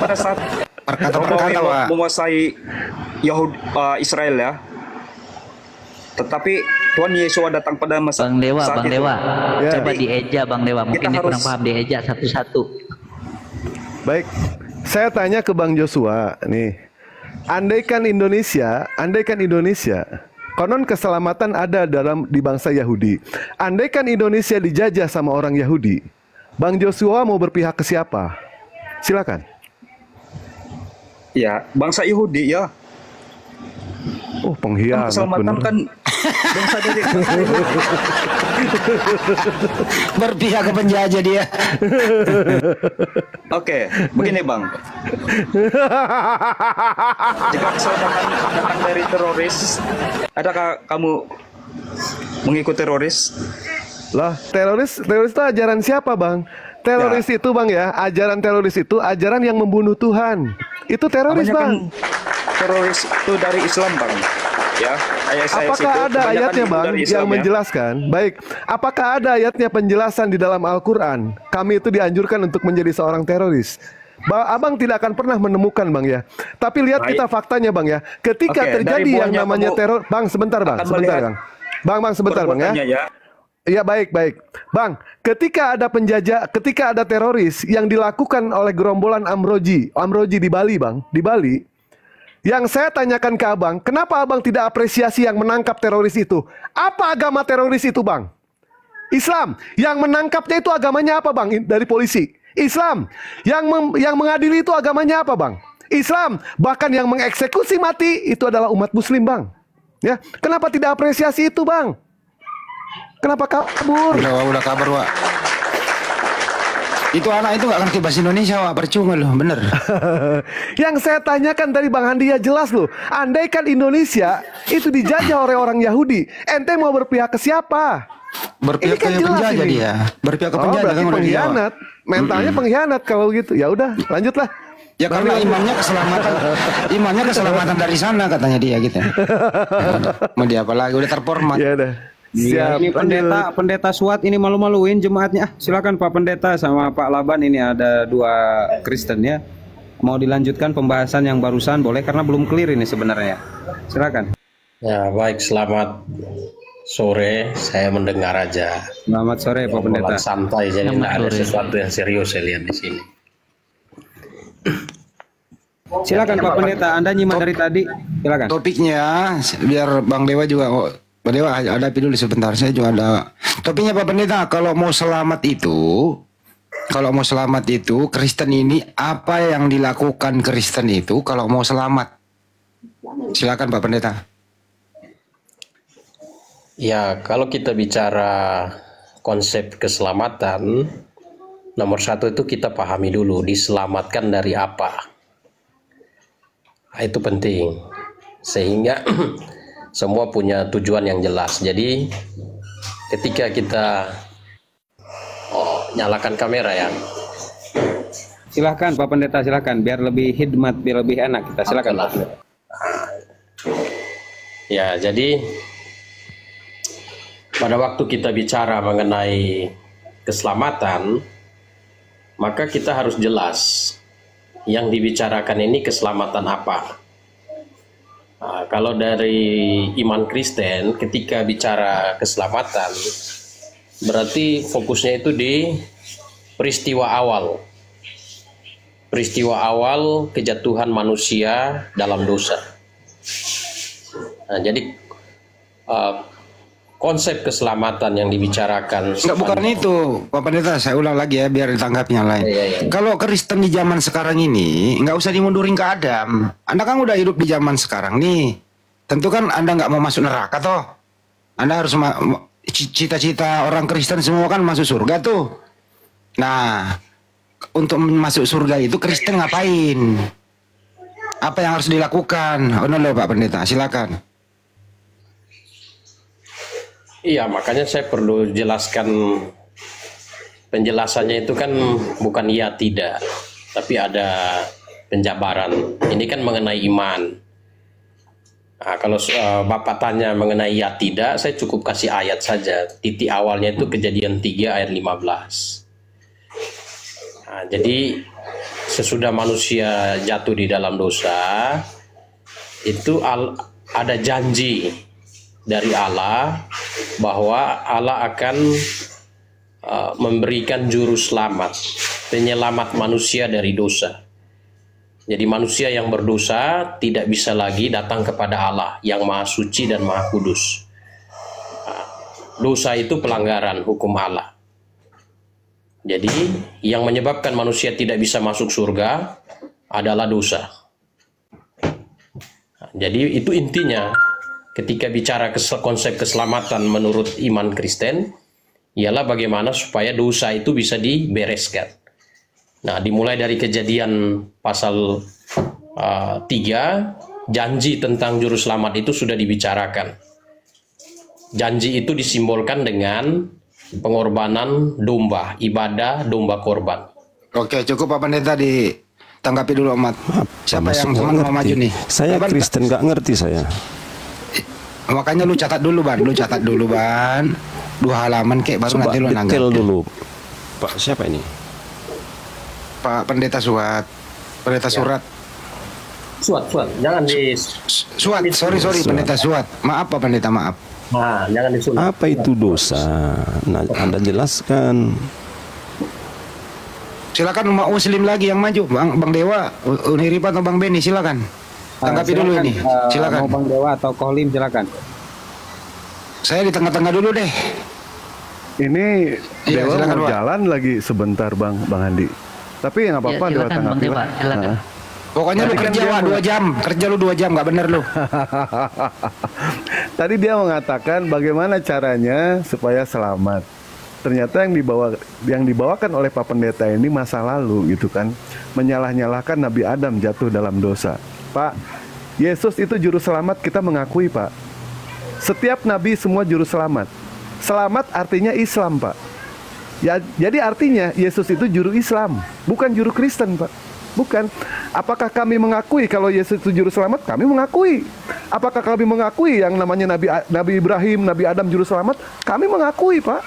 Pada saat Perkata-perkata, Romawi wah. menguasai Israel ya. Tetapi Tuhan Yesus datang pada masa Bang Dewa, saat Bang itu. Dewa, Ya. coba dieja Bang Dewa. Mungkin Kita dia kurang harus- paham, dieja satu-satu. Baik, saya tanya ke Bang Joshua nih. Andaikan Indonesia, konon keselamatan ada di bangsa Yahudi. Andaikan Indonesia dijajah sama orang Yahudi, Bang Joshua mau berpihak ke siapa? Silakan. Ya, bangsa Yahudi ya. Oh, pengkhianat Keselamatan bener. kan bangsa dari Berpihak ke penjajah dia. Oke, begini Bang. Jika keselamatan datang dari teroris, adakah kamu mengikuti teroris? Lah, teroris itu ajaran siapa, Bang? Teroris itu, Bang ya, ajaran teroris itu ajaran yang membunuh Tuhan. Itu teroris, Bang. Teroris itu dari Islam, Bang. Ya, ayat saya Apakah ada ayatnya, Bang, yang menjelaskan? Baik, apakah ada ayatnya penjelasan di dalam Al-Quran? Kami itu dianjurkan untuk menjadi seorang teroris. Abang tidak akan pernah menemukan, Bang ya. Tapi lihat Baik. kita faktanya, Bang ya. Ketika Oke, terjadi dari yang buahnya namanya kamu teror, Bang, sebentar, Bang, akan sebentar, melihat Bang. Bang, sebentar, Bang ya. Perbuatannya ya. Iya, baik. Bang, ketika ada penjajah, ketika ada teroris yang dilakukan oleh gerombolan Amroji di Bali, Bang, di Bali, yang saya tanyakan ke Abang, kenapa Abang tidak apresiasi yang menangkap teroris itu? Apa agama teroris itu, Bang? Islam. Yang menangkapnya itu agamanya apa, Bang? Dari polisi. Islam. Yang mengadili itu agamanya apa, Bang? Islam. Bahkan yang mengeksekusi mati itu adalah umat Muslim, Bang. Ya, kenapa tidak apresiasi itu, Bang? Kenapa kabur? Udah kabar, Wak. Itu anak itu gak ngerti bahasa Indonesia, Wak. Percuma loh, bener. Yang saya tanyakan tadi Bang Handi ya jelas loh. Andaikan Indonesia itu dijajah oleh orang Yahudi, ente mau berpihak ke siapa? Berpihak Ini kan ke jelas penjajah ini. dia. Berpihak ke Oh, penjajah berarti kan udah dijawab. pengkhianat. Mentalnya pengkhianat kalau gitu. Ya udah, lanjutlah. Ya karena imannya keselamatan dari sana katanya dia gitu. Mau dia apa lagi? Udah terformat. Ya udah. Iya, Siap. ini pendeta SWAT ini malu-maluin jemaatnya. Silakan Pak Pendeta sama Pak Laban, ini ada dua Kristen ya. Mau dilanjutkan pembahasan yang barusan boleh karena belum clear ini sebenarnya. Silakan. Ya, baik, selamat sore. Saya mendengar aja. Selamat sore Pak Pendeta. Obrolan santai, jadi Selamat tidak ada sore. sesuatu yang serius saya lihat di sini. Silakan Pak Pendeta, Anda nyimak dari tadi. Silakan. Topiknya biar Bang Dewa juga Bang Dewa hadapi dulu sebentar. Saya juga ada topiknya Pak Pendeta. Kalau mau selamat itu Kristen ini apa yang dilakukan Kristen itu kalau mau selamat? Silakan Pak Pendeta. Ya, kalau kita bicara konsep keselamatan, nomor satu itu kita pahami dulu, diselamatkan dari apa. Nah, itu penting. Sehingga semua punya tujuan yang jelas. Jadi ketika kita nyalakan kamera ya. Silakan Pak Pendeta, silakan biar lebih hikmat, biar lebih enak kita. Silakan Pak Pendeta. Ya, jadi pada waktu kita bicara mengenai keselamatan, maka kita harus jelas yang dibicarakan ini keselamatan apa. Nah, kalau dari iman Kristen, ketika bicara keselamatan, berarti fokusnya itu di peristiwa awal. Peristiwa awal kejatuhan manusia dalam dosa. Nah, jadi konsep keselamatan yang dibicarakan Enggak, bukan itu Pak Pendeta, saya ulang lagi ya biar ditanggapi yang lain. Iya. Kalau Kristen di zaman sekarang ini nggak usah dimundurin ke Adam. Anda kan udah hidup di zaman sekarang nih. Tentu kan Anda nggak mau masuk neraka toh. Anda harus cita-cita orang Kristen semua kan masuk surga tuh. Nah, untuk masuk surga itu Kristen ngapain? Apa yang harus dilakukan? Oh no, Pak Pendeta, silakan. Iya, makanya saya perlu jelaskan, penjelasannya itu kan bukan iya tidak, tapi ada penjabaran. Ini kan mengenai iman. Nah, kalau Bapak tanya mengenai ya tidak, saya cukup kasih ayat saja. Titik awalnya itu Kejadian 3 ayat 15. Nah, jadi sesudah manusia jatuh di dalam dosa, itu ada janji dari Allah bahwa Allah akan memberikan juru selamat, penyelamat manusia dari dosa. Jadi manusia yang berdosa tidak bisa lagi datang kepada Allah yang Maha Suci dan Maha Kudus. Dosa itu pelanggaran hukum Allah. Jadi yang menyebabkan manusia tidak bisa masuk surga adalah dosa. Jadi itu intinya ketika bicara konsep keselamatan menurut iman Kristen, ialah bagaimana supaya dosa itu bisa dibereskan. Nah, dimulai dari Kejadian pasal 3, janji tentang juru selamat itu sudah dibicarakan. Janji itu disimbolkan dengan pengorbanan domba, ibadah domba korban. Oke, cukup Pak Pendeta ditanggapi dulu Ahmad. Siapa yang teman mau maju nih? Saya Kristen nggak ngerti saya. Makanya lu catat dulu Ban, Dua halaman kek baru Coba nanti lu detail nanggapi. dulu. Pak siapa ini? Pak Pendeta Suat. Pendeta Surat. Suat, jangan di Suat, sorry Pendeta Suat. Maaf Pak Pendeta, maaf. Nah, jangan disunat. Apa itu dosa? Nah, Anda jelaskan. Silakan umat muslim lagi yang maju, Bang Dewa, Uniripa atau Bang Beni, silakan. Tanggapi dulu ini. Silakan. Mau Bang Dewa atau Kohlim silakan. Saya di tengah-tengah dulu deh. Ini Iya, Dewa silakan, mau Pak. jalan lagi sebentar Bang Andi. Tapi nggak apa-apa Ya, Dewa silakan, Bang tanggapi Dewa, lah. silakan. Nah. Pokoknya lu Tadi kan kerja dia Wak, 2 jam. Kerja lu 2 jam, nggak bener lu. Tadi dia mengatakan bagaimana caranya supaya selamat. Ternyata yang dibawakan oleh Pak Pendeta ini masa lalu gitu kan, menyalah-nyalahkan Nabi Adam jatuh dalam dosa. Pak, Yesus itu juru selamat, kita mengakui Pak. Setiap nabi semua juru selamat. Selamat artinya Islam Pak. Ya, jadi artinya Yesus itu juru Islam, bukan juru Kristen Pak. Bukan. Apakah kami mengakui kalau Yesus itu juru selamat? Kami mengakui. Apakah kami mengakui yang namanya Nabi Ibrahim, Nabi Adam juru selamat? Kami mengakui Pak.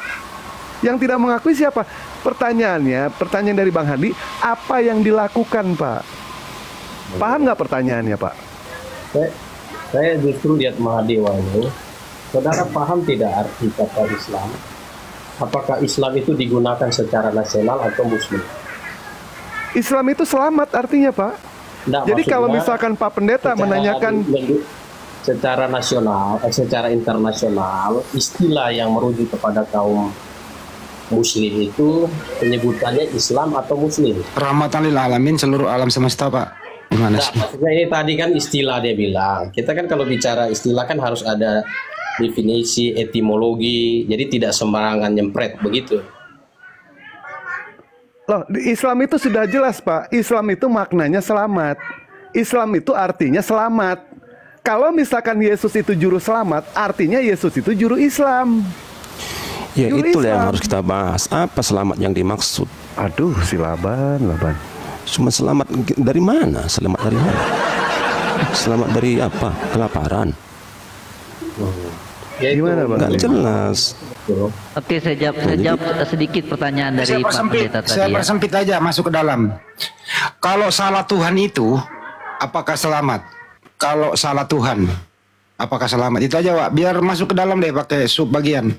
Yang tidak mengakui siapa? Pertanyaan dari Bang Handi, apa yang dilakukan Pak? Paham nggak pertanyaannya Pak? Saya justru lihat Mahadewa ini, saudara paham tidak arti kata Islam? Apakah Islam itu digunakan secara nasional atau muslim? Islam itu selamat artinya Pak. Nggak, Jadi maksudnya kalau misalkan Pak Pendeta menanyakan secara nasional, secara internasional, istilah yang merujuk kepada kaum muslim itu penyebutannya Islam atau muslim? Rahmatan lil alamin, seluruh alam semesta Pak. Gimana Nah, sih? maksudnya ini tadi kan istilah dia bilang. Kita kan kalau bicara istilah kan harus ada definisi, etimologi. Jadi tidak sembarangan nyempret begitu. loh, di Islam itu sudah jelas Pak. Islam itu maknanya selamat. Islam itu artinya selamat. Kalau misalkan Yesus itu juru selamat, artinya Yesus itu juru Islam. Ya Juru itulah yang Islam. harus kita bahas. Apa selamat yang dimaksud? Aduh, si Laban. Cuma selamat dari mana? Selamat dari mana? Selamat dari apa? Kelaparan? Ya, Gimana Bang? Nggak jelas. Oke, saya jawab sedikit pertanyaan dari Pak Pendeta tadi Saya ya. persempit aja masuk ke dalam. Kalau salah Tuhan itu, apakah selamat? Kalau salah Tuhan, apakah selamat? Itu aja Wak, biar masuk ke dalam deh pakai sub bagian.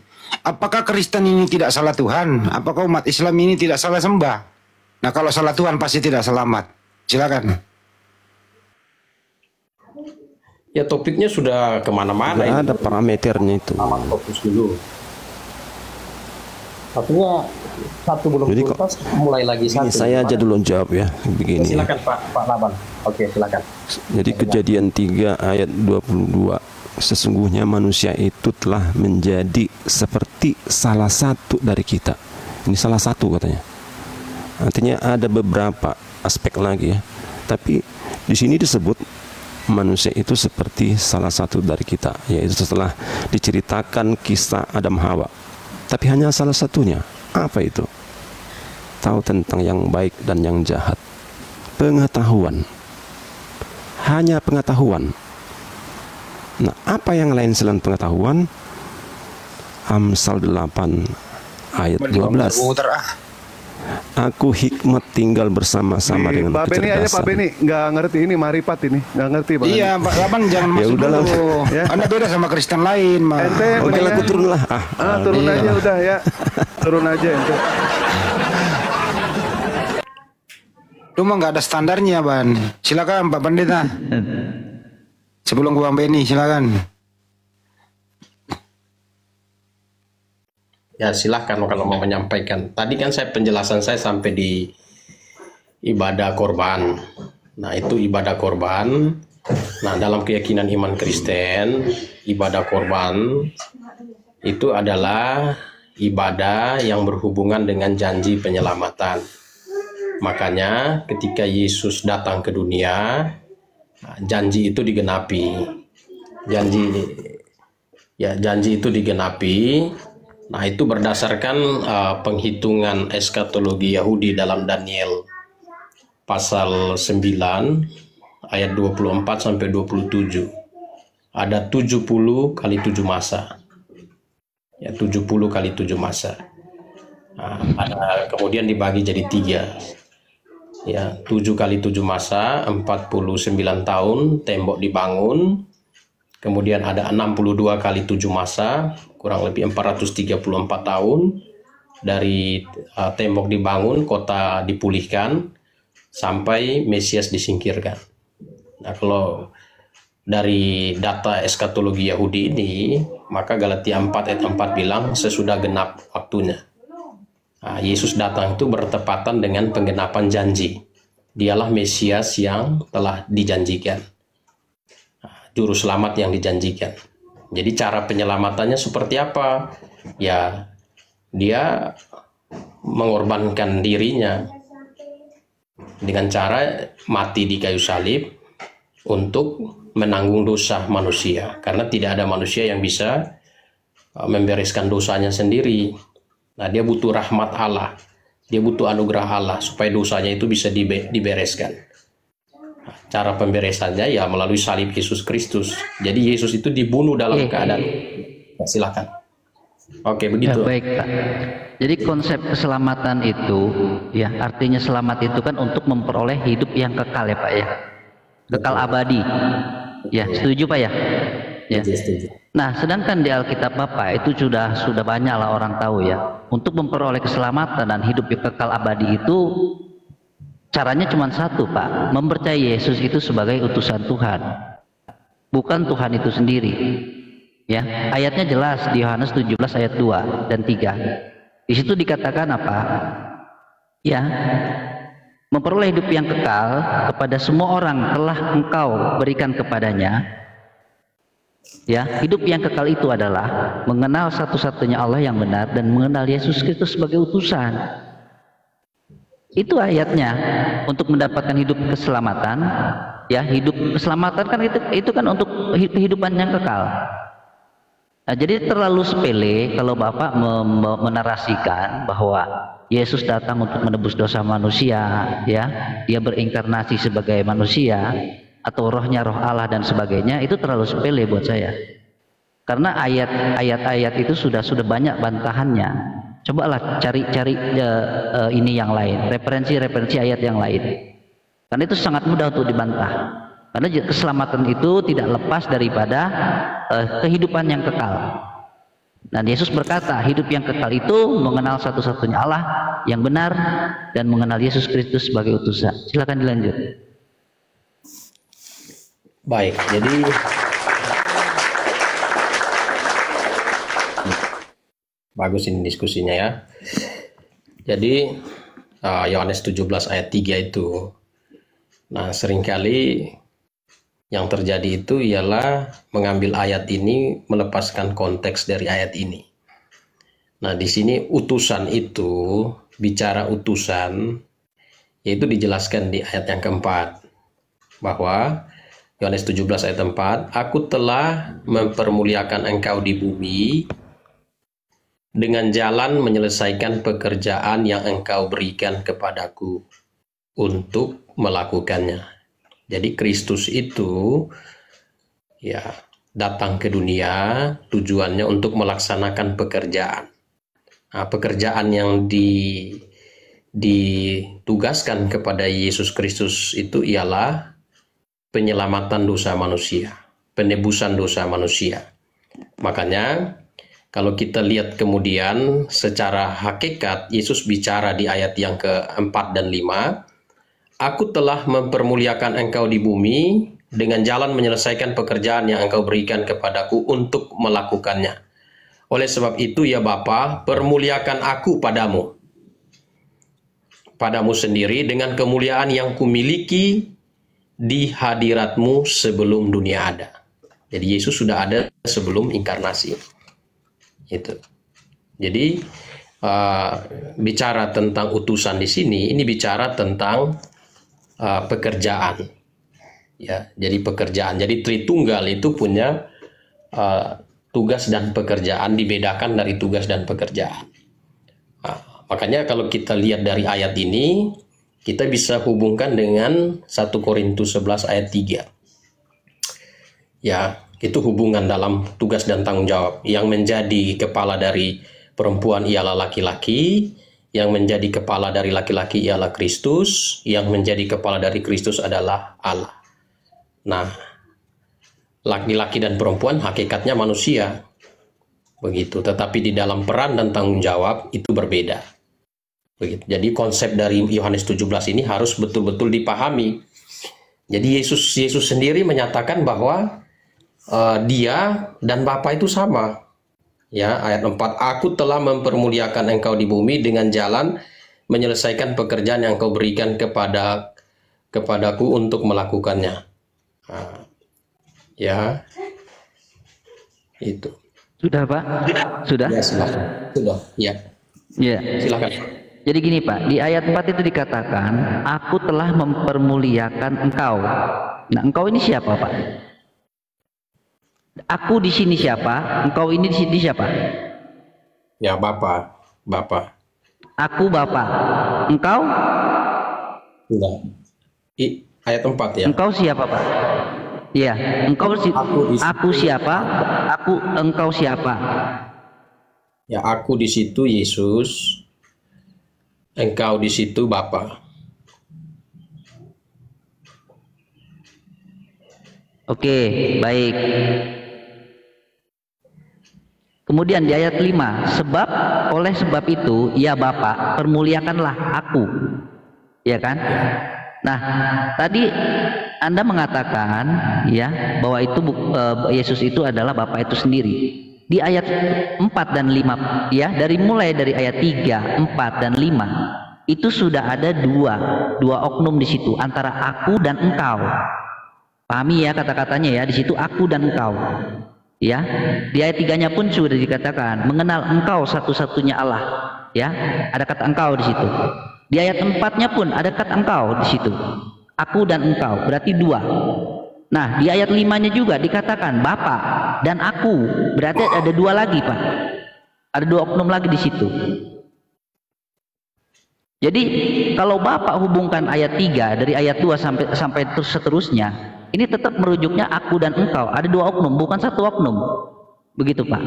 Apakah Kristen ini tidak salah Tuhan? Apakah umat Islam ini tidak salah sembah? Nah kalau salah Tuhan pasti tidak selamat. Silakan. Ya topiknya sudah kemana-mana. Nggak ini. ada parameternya itu. Aman fokus dulu. Artinya satu belum Jadi tuntas, mulai lagi Ini satu. saya aja dulu jawab ya. Begini ya. Silakan Pak Laban. Oke, silakan. Jadi Kejadian 3 ayat 22. Sesungguhnya manusia itu telah menjadi seperti salah satu dari kita. Ini salah satu katanya. Artinya ada beberapa aspek lagi ya. Tapi di sini disebut manusia itu seperti salah satu dari kita, yaitu setelah diceritakan kisah Adam Hawa. Tapi hanya salah satunya. Apa itu? Tahu tentang yang baik dan yang jahat. Pengetahuan. Hanya pengetahuan. Nah, apa yang lain selain pengetahuan? Amsal 8 ayat 12. Aku hikmat tinggal bersama-sama dengan Pak Beni aja, Pak kecerdasan. Beni nggak ngerti ini marifat ini, nggak ngerti Pak. Iya, Pak Laban jangan Ya masuk udahlah. dulu. Ya. Anda beda sama Kristen lain, Mas. Ente Oke lah, mendingan- aku turun lah. turun iya. aja udah ya, turun aja ente. Lu mah nggak ada standarnya, Ban. Silakan Pak Pendeta. Sebelum gua Beni, silakan. Ya silahkan kalau mau menyampaikan. Tadi kan penjelasan saya sampai di ibadah korban. Nah itu ibadah korban. Nah dalam keyakinan iman Kristen, ibadah korban itu adalah ibadah yang berhubungan dengan janji penyelamatan. Makanya ketika Yesus datang ke dunia, janji itu digenapi. Janji itu digenapi. Nah, itu berdasarkan penghitungan eskatologi Yahudi dalam Daniel pasal 9 ayat 24 sampai 27. Ada 70 kali 7 masa. Ya, 70 kali 7 masa. Nah, kemudian dibagi jadi 3. Ya, 7 kali 7 masa, 49 tahun tembok dibangun. Kemudian ada 62 kali 7 masa, kurang lebih 434 tahun dari tembok dibangun, kota dipulihkan, sampai Mesias disingkirkan. Nah, kalau dari data eskatologi Yahudi ini, maka Galatia 4 ayat 4 bilang sesudah genap waktunya. Nah, Yesus datang itu bertepatan dengan penggenapan janji. Dialah Mesias yang telah dijanjikan. Juru selamat yang dijanjikan. Jadi cara penyelamatannya seperti apa? Ya, dia mengorbankan dirinya dengan cara mati di kayu salib untuk menanggung dosa manusia. Karena tidak ada manusia yang bisa membereskan dosanya sendiri. Nah, dia butuh rahmat Allah. Dia butuh anugerah Allah supaya dosanya itu bisa dibereskan. Cara pemberesannya ya melalui salib Yesus Kristus. Jadi Yesus itu dibunuh dalam keadaan. Ya, silakan. Oke, begitu. Ya, baik, Pak. Jadi konsep keselamatan itu, ya artinya selamat itu kan untuk memperoleh hidup yang kekal ya Pak ya. Kekal abadi. Ya, setuju Pak ya? Ya. Setuju. Nah, sedangkan di Alkitab Bapak itu sudah banyak lah orang tahu ya. Untuk memperoleh keselamatan dan hidup yang kekal abadi itu caranya cuma satu Pak, mempercayai Yesus itu sebagai utusan Tuhan, bukan Tuhan itu sendiri. Ya, ayatnya jelas di Yohanes 17 ayat 2 dan 3. Di situ dikatakan apa? Ya, memperoleh hidup yang kekal kepada semua orang telah Engkau berikan kepadanya. Ya, hidup yang kekal itu adalah mengenal satu-satunya Allah yang benar dan mengenal Yesus Kristus sebagai utusan. Itu ayatnya untuk mendapatkan hidup keselamatan. Ya, hidup keselamatan kan itu kan untuk kehidupan yang kekal. Nah, jadi terlalu sepele kalau Bapak menarasikan bahwa Yesus datang untuk menebus dosa manusia, ya, dia berinkarnasi sebagai manusia atau rohnya roh Allah dan sebagainya. Itu terlalu sepele buat saya. Karena ayat-ayat itu sudah banyak bantahannya. Cobalah cari ini yang lain, referensi ayat yang lain. Karena itu sangat mudah untuk dibantah. Karena keselamatan itu tidak lepas daripada kehidupan yang kekal. Dan Yesus berkata, hidup yang kekal itu mengenal satu-satunya Allah yang benar dan mengenal Yesus Kristus sebagai utusan. Silakan dilanjut. Baik, jadi bagus ini diskusinya ya. Jadi Yohanes 17 ayat 3 itu. Nah, seringkali yang terjadi itu ialah mengambil ayat ini melepaskan konteks dari ayat ini. Nah, di sini utusan itu, bicara utusan, yaitu dijelaskan di ayat yang keempat. Bahwa Yohanes 17 ayat 4, aku telah mempermuliakan engkau di bumi dengan jalan menyelesaikan pekerjaan yang engkau berikan kepadaku untuk melakukannya. Jadi Kristus itu ya datang ke dunia tujuannya untuk melaksanakan pekerjaan. Nah, pekerjaan yang ditugaskan kepada Yesus Kristus itu ialah penyelamatan dosa manusia, penebusan dosa manusia. Makanya kalau kita lihat kemudian secara hakikat, Yesus bicara di ayat yang keempat dan 5, Aku telah mempermuliakan engkau di bumi dengan jalan menyelesaikan pekerjaan yang engkau berikan kepadaku untuk melakukannya. Oleh sebab itu ya Bapa, permuliakan aku padamu sendiri dengan kemuliaan yang kumiliki di hadiratmu sebelum dunia ada. Jadi Yesus sudah ada sebelum inkarnasi. Itu. Jadi bicara tentang utusan di sini, ini bicara tentang pekerjaan. Ya, jadi pekerjaan. Jadi Tritunggal itu punya tugas dan pekerjaan, dibedakan dari tugas dan pekerjaan. Nah, makanya kalau kita lihat dari ayat ini, kita bisa hubungkan dengan 1 Korintus 11 ayat 3. Ya, itu hubungan dalam tugas dan tanggung jawab. Yang menjadi kepala dari perempuan ialah laki-laki, yang menjadi kepala dari laki-laki ialah Kristus, yang menjadi kepala dari Kristus adalah Allah. Nah, laki-laki dan perempuan hakikatnya manusia. Begitu, tetapi di dalam peran dan tanggung jawab itu berbeda. Begitu. Jadi konsep dari Yohanes 17 ini harus betul-betul dipahami. Jadi Yesus sendiri menyatakan bahwa dia dan Bapa itu sama. Ya, ayat 4, Aku telah mempermuliakan engkau di bumi dengan jalan menyelesaikan pekerjaan yang engkau berikan kepadaku untuk melakukannya. Nah, ya, itu. Sudah Pak? Sudah? Ya, silakan. Sudah, ya. Ya. Silakan. Jadi gini Pak, di ayat 4 itu dikatakan, Aku telah mempermuliakan engkau. Nah, engkau ini siapa Pak? Aku di sini siapa? Engkau ini di sini siapa? Ya, Bapa. Aku Bapa. Engkau? Enggak. Ayat 4 ya. Engkau siapa Pak? Iya, aku siapa? Engkau siapa? Ya, aku di situ Yesus. Engkau di situ Bapa. Oke, baik. Kemudian di ayat 5, oleh sebab itu, ya Bapa, permuliakanlah aku. Ya kan? Nah, tadi Anda mengatakan ya bahwa itu Yesus itu adalah Bapa itu sendiri. Di ayat 4 dan 5 ya, mulai dari ayat 3, 4 dan 5 itu sudah ada dua oknum di situ antara aku dan engkau. Pahami ya kata-katanya ya, di situ aku dan engkau. Ya, di ayat 3-nya pun sudah dikatakan mengenal engkau satu-satunya Allah. Ya, ada kata engkau di situ. Di ayat 4-nya pun ada kata engkau di situ. Aku dan engkau, berarti dua. Nah, di ayat 5-nya juga dikatakan Bapa dan aku, berarti ada dua lagi, Pak. Ada dua oknum lagi di situ. Jadi, kalau Bapak hubungkan ayat 3 dari ayat 2 sampai terus seterusnya, ini tetap merujuknya aku dan engkau. Ada dua oknum, bukan satu oknum. Begitu, Pak.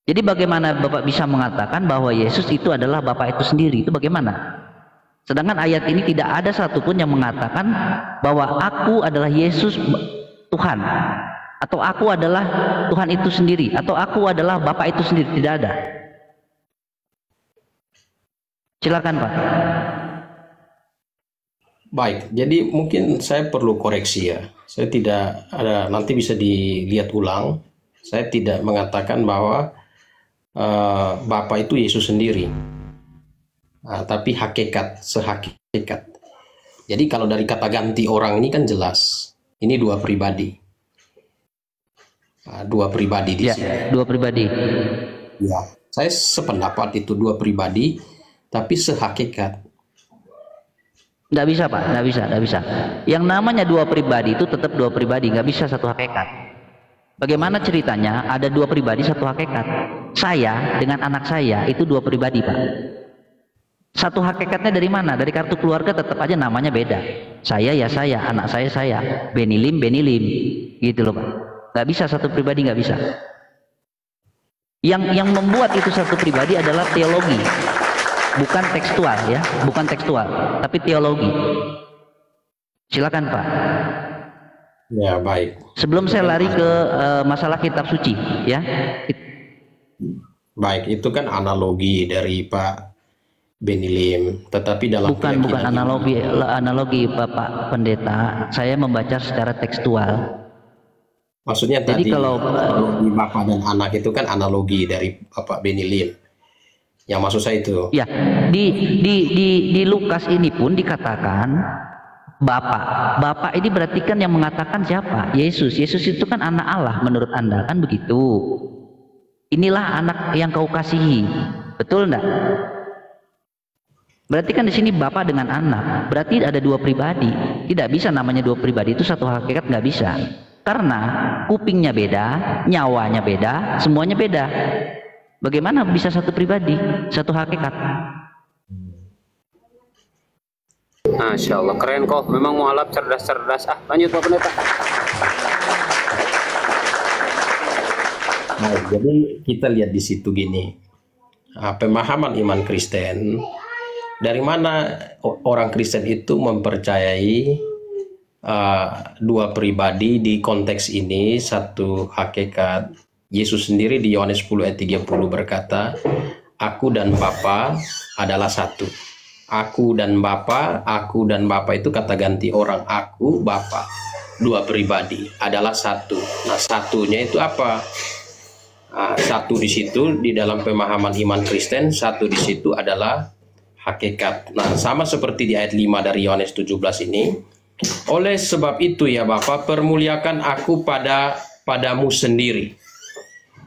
Jadi bagaimana Bapak bisa mengatakan bahwa Yesus itu adalah Bapak itu sendiri? Itu bagaimana? Sedangkan ayat ini tidak ada satupun yang mengatakan bahwa aku adalah Yesus Tuhan, atau aku adalah Tuhan itu sendiri, atau aku adalah Bapak itu sendiri. Tidak ada. Silakan Pak. Baik, jadi mungkin saya perlu koreksi ya. Saya tidak ada, nanti bisa dilihat ulang. Saya tidak mengatakan bahwa Bapa itu Yesus sendiri. Tapi sehakikat. Jadi kalau dari kata ganti orang ini kan jelas. Ini dua pribadi. Dua pribadi di sini. Dua pribadi. Ya, saya sependapat itu dua pribadi, tapi sehakikat. Nggak bisa Pak, nggak bisa. Yang namanya dua pribadi itu tetap dua pribadi, nggak bisa satu hakikat. Bagaimana ceritanya ada dua pribadi satu hakikat? Saya dengan anak saya itu dua pribadi Pak. Satu hakikatnya dari mana? Dari kartu keluarga tetap aja namanya beda. Saya ya saya, anak saya. Benilim, gitu loh Pak. Nggak bisa satu pribadi, nggak bisa. Yang membuat itu satu pribadi adalah teologi, bukan tekstual ya, bukan tekstual, tapi teologi. Silakan Pak. Ya, baik. Sebelum saya lari ke masalah kitab suci, ya. Baik, itu kan analogi dari Pak Benilim, tetapi dalam bukan keyakinan analogi Bapak Pendeta. Saya membaca secara tekstual. maksudnya Jadi tadi kalau di Bapak dan anak itu kan analogi dari Bapak Benilim. Yang maksud saya itu. ya di Lukas ini pun dikatakan Bapak ini berarti kan yang mengatakan siapa? Yesus. Yesus itu kan anak Allah menurut Anda, kan begitu. Inilah anak yang kau kasihi. Betul enggak? Berarti kan di sini Bapak dengan anak. Berarti ada dua pribadi. Tidak bisa namanya dua pribadi, itu satu hakikat, nggak bisa. Karena kupingnya beda, nyawanya beda, semuanya beda. Bagaimana bisa satu pribadi, satu hakikat? Masya Allah, keren kok. Memang mualaf cerdas-cerdas. Lanjut Pak Pendeta. Nah, jadi kita lihat di situ gini, pemahaman iman Kristen, dari mana orang Kristen itu mempercayai dua pribadi di konteks ini, satu hakikat. Yesus sendiri di Yohanes 10 ayat 30 berkata, aku dan Bapa adalah satu. Aku dan Bapa itu kata ganti orang. Aku, Bapa, dua pribadi adalah satu. Nah, satunya itu apa? Satu di situ di dalam pemahaman iman Kristen, satu di situ adalah hakikat. Nah, sama seperti di ayat 5 dari Yohanes 17 ini. Oleh sebab itu ya Bapa, permuliakan aku padamu sendiri.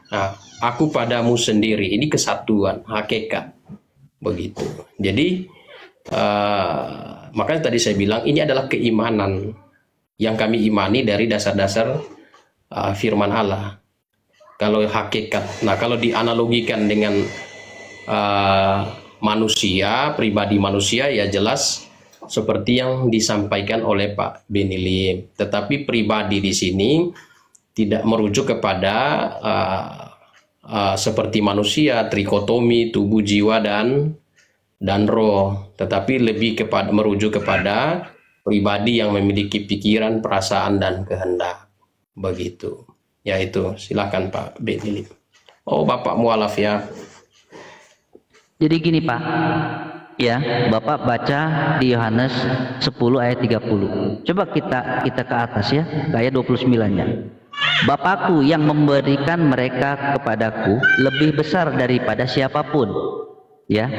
Nah, aku padamu sendiri. Ini kesatuan, hakikat. Begitu. Jadi, makanya tadi saya bilang ini adalah keimanan yang kami imani dari dasar-dasar firman Allah. Kalau hakikat, nah kalau dianalogikan dengan manusia, pribadi manusia, ya jelas seperti yang disampaikan oleh Pak Benilim. Tetapi pribadi di sini tidak merujuk kepada seperti manusia, trikotomi, tubuh, jiwa, dan roh. Tetapi lebih merujuk kepada pribadi yang memiliki pikiran, perasaan, dan kehendak. Begitu. Ya itu, silakan Pak Benilim. Oh, Bapak mualaf ya. Jadi gini Pak, ya Bapak baca di Yohanes 10 ayat 30. Coba kita ke atas ya, ke ayat 29-nya. Bapakku yang memberikan mereka kepadaku lebih besar daripada siapapun. Ya,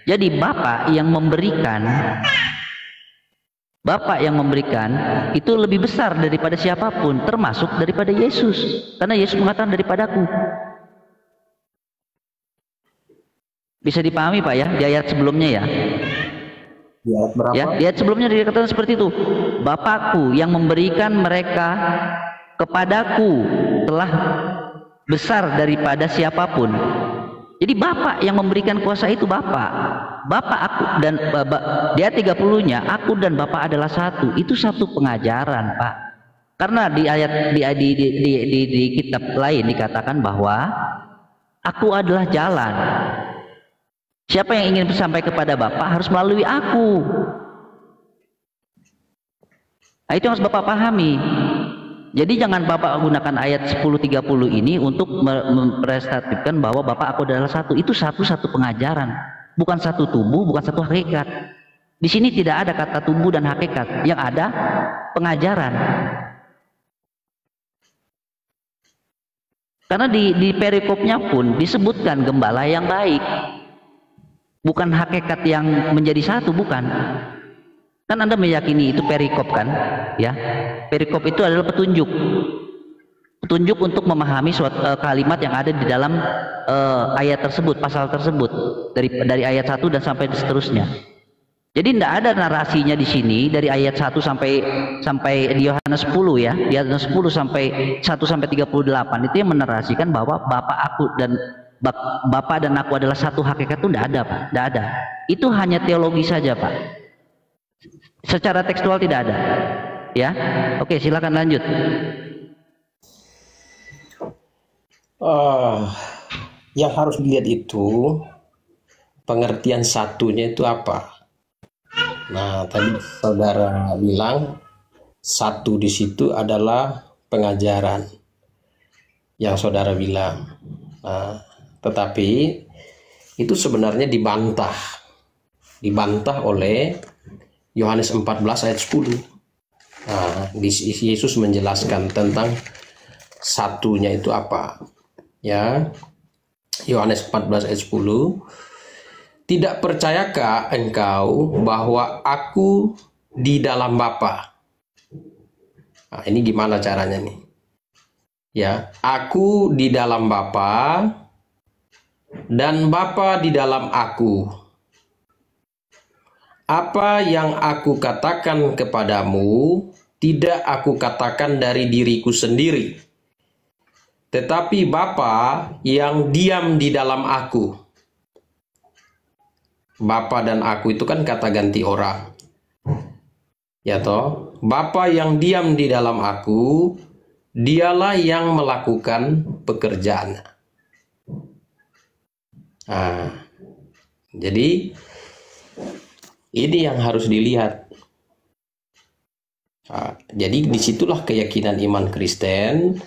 jadi Bapak yang memberikan itu lebih besar daripada siapapun, termasuk daripada Yesus. Karena Yesus mengatakan daripadaku. Bisa dipahami Pak ya, di ayat sebelumnya ya. Di ayat berapa? Ya, di ayat sebelumnya dikatakan seperti itu. Bapakku yang memberikan mereka kepadaku telah besar daripada siapapun. Jadi Bapak yang memberikan kuasa itu Bapak. Bapak aku dan dia 30-nya aku dan Bapak adalah satu. Itu satu pengajaran, Pak. Karena di ayat di kitab lain dikatakan bahwa aku adalah jalan. Siapa yang ingin sampai kepada Bapak harus melalui aku. Nah, itu yang harus Bapak pahami. Jadi jangan Bapak gunakan ayat 10:30 ini untuk mempresentatifkan bahwa Bapak aku adalah satu. Itu satu pengajaran, bukan satu tubuh, bukan satu hakikat. Di sini tidak ada kata tubuh dan hakikat, yang ada pengajaran. Karena di perikopnya pun disebutkan gembala yang baik, bukan hakikat yang menjadi satu, bukan. Kan Anda meyakini itu perikop kan, ya? Perikop itu adalah petunjuk untuk memahami suatu kalimat yang ada di dalam ayat tersebut, pasal tersebut, dari ayat 1 dan sampai seterusnya. Jadi tidak ada narasinya di sini dari ayat 1 sampai di Yohanes 10 ya, di Yohanes 10 sampai 1 sampai 38 itu yang menarasikan bahwa Bapak dan aku adalah satu hakikat. Itu tidak ada, Pak. Tidak ada. Itu hanya teologi saja, Pak. Secara tekstual tidak ada. Ya. Oke, silakan lanjut. Eh, yang harus dilihat itu pengertian satunya itu apa. Nah, tadi saudara bilang satu di situ adalah pengajaran yang saudara bilang. Nah, tetapi itu sebenarnya dibantah oleh Yohanes 14 ayat 10. Nah, Yesus menjelaskan tentang satunya itu apa. Ya, Yohanes 14 ayat 10. Tidak percayakah engkau bahwa aku di dalam Bapa? Nah, ini gimana caranya nih? Ya, aku di dalam Bapa dan Bapa di dalam aku. Apa yang aku katakan kepadamu tidak aku katakan dari diriku sendiri, tetapi Bapa yang diam di dalam aku. Bapa dan aku itu kan kata ganti orang. Ya toh, Bapa yang diam di dalam aku, dialah yang melakukan pekerjaan. Nah, jadi ini yang harus dilihat. Nah, jadi disitulah keyakinan iman Kristen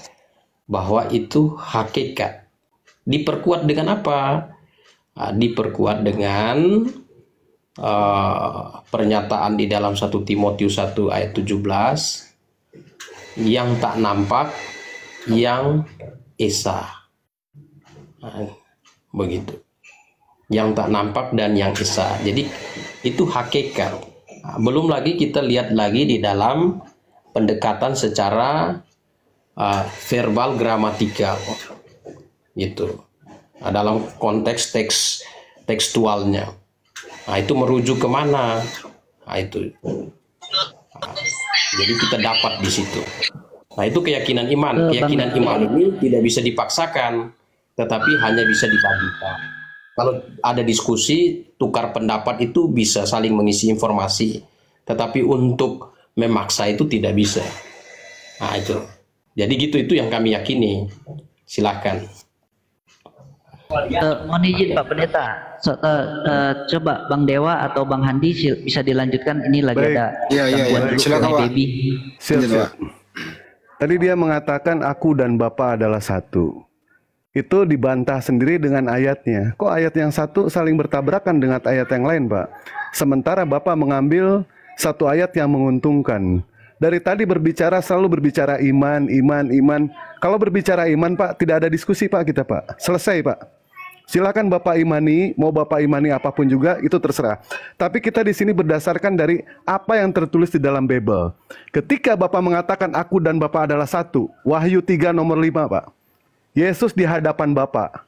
bahwa itu hakikat. Diperkuat dengan apa? Diperkuat dengan pernyataan di dalam 1 Timotius 1 ayat 17, yang tak nampak, yang esa. Nah, begitu. Yang tak nampak dan yang esa. Jadi itu hakikat. Nah, belum lagi kita lihat lagi di dalam pendekatan secara verbal gramatikal. Gitu. Nah, dalam konteks tekstualnya. Nah, itu merujuk kemana? Nah, itu. Nah, jadi kita dapat di situ. Nah, itu keyakinan iman. Keyakinan iman ini tidak bisa dipaksakan, tetapi hanya bisa dibagikan. Kalau ada diskusi, tukar pendapat itu bisa saling mengisi informasi. Tetapi untuk memaksa itu tidak bisa. Nah, itu. Jadi gitu, itu yang kami yakini. Silahkan. Mohon izin Pak Pendeta, coba Bang Dewa atau Bang Handi bisa dilanjutkan. Ini lagi Baik. ada Iya. Silakan, Pak. baby. Siap. Tadi dia mengatakan aku dan Bapa adalah satu. Itu dibantah sendiri dengan ayatnya. Kok ayat yang satu saling bertabrakan dengan ayat yang lain, Pak? Sementara Bapa mengambil satu ayat yang menguntungkan. Dari tadi selalu berbicara iman. Kalau berbicara iman, Pak, tidak ada diskusi, Pak, kita, Pak. Selesai, Pak. Silakan Bapak imani, mau Bapak imani apapun juga, itu terserah. Tapi kita di sini berdasarkan dari apa yang tertulis di dalam Bible. Ketika Bapak mengatakan aku dan Bapak adalah satu, Wahyu 3 nomor 5, Pak. Yesus di hadapan Bapak.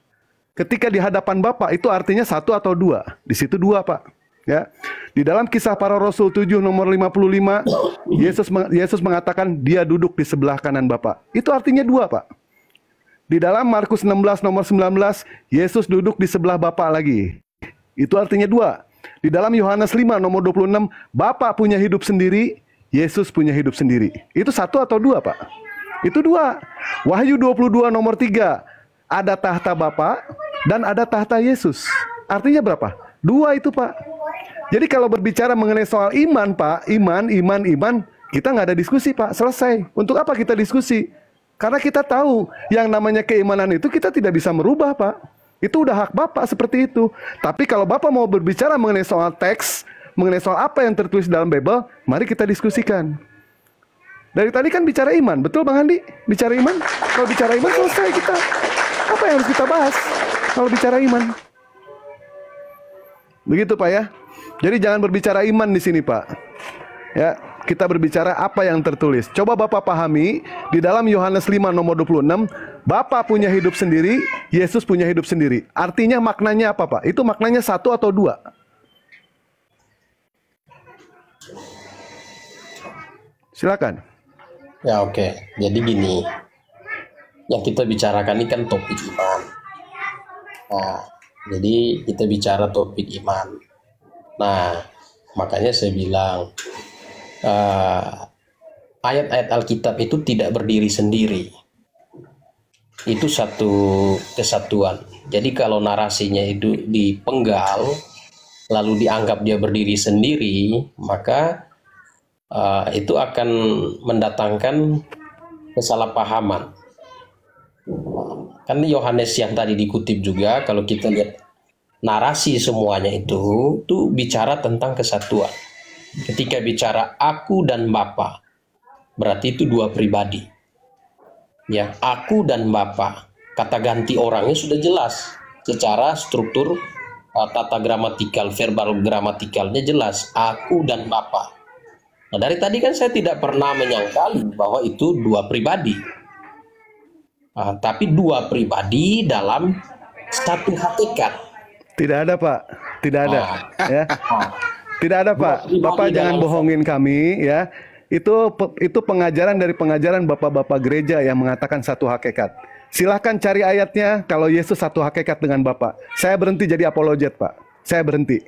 Ketika di hadapan Bapak itu artinya satu atau dua. Di situ dua, Pak. Ya. Di dalam Kisah Para Rasul 7 nomor 55, Yesus mengatakan dia duduk di sebelah kanan Bapak. Itu artinya dua, Pak. Di dalam Markus 16 nomor 19, Yesus duduk di sebelah Bapa lagi. Itu artinya dua. Di dalam Yohanes 5 nomor 26, Bapa punya hidup sendiri, Yesus punya hidup sendiri. Itu satu atau dua, Pak? Itu dua. Wahyu 22 nomor 3, ada tahta Bapa dan ada tahta Yesus. Artinya berapa? Dua itu, Pak. Jadi kalau berbicara mengenai soal iman, Pak, iman, kita nggak ada diskusi, Pak. Selesai. Untuk apa kita diskusi? Karena kita tahu yang namanya keimanan itu kita tidak bisa merubah, Pak. Itu udah hak Bapak seperti itu. Tapi kalau Bapak mau berbicara mengenai soal teks, mengenai soal apa yang tertulis dalam Bible, mari kita diskusikan. Dari tadi kan bicara iman, betul Bang Andi? Bicara iman? Kalau bicara iman selesai kita. Apa yang harus kita bahas kalau bicara iman? Begitu, Pak, ya. Jadi jangan berbicara iman di sini, Pak. Ya, kita berbicara apa yang tertulis. Coba Bapak pahami, di dalam Yohanes 5 nomor 26, Bapak punya hidup sendiri, Yesus punya hidup sendiri. Artinya maknanya apa, Pak? Itu maknanya satu atau dua? Silakan. Ya, oke. Jadi gini, yang kita bicarakan ini kan topik iman. Nah, jadi kita bicara topik iman. Nah, makanya saya bilang ayat-ayat Alkitab itu tidak berdiri sendiri. itu satu kesatuan. Jadi kalau narasinya itu dipenggal, lalu dianggap dia berdiri sendiri, maka itu akan mendatangkan kesalahpahaman. Kan Yohanes yang tadi dikutip juga, kalau kita lihat narasi semuanya itu bicara tentang kesatuan. Ketika bicara aku dan Bapa, berarti itu dua pribadi. Ya, aku dan Bapa. Kata ganti orangnya sudah jelas. Secara struktur tata gramatikal, verbal gramatikalnya jelas. Aku dan Bapa. Nah, dari tadi kan saya tidak pernah menyangkal bahwa itu dua pribadi. Tapi dua pribadi dalam satu hakikat. Tidak ada, Pak. Tidak ada. Ya. Tidak ada, Pak. Bapak jangan bohongin kami, ya. Itu pengajaran dari pengajaran bapak-bapak gereja yang mengatakan satu hakikat. Silahkan cari ayatnya kalau Yesus satu hakikat dengan Bapak. Saya berhenti jadi apologet, Pak. Saya berhenti.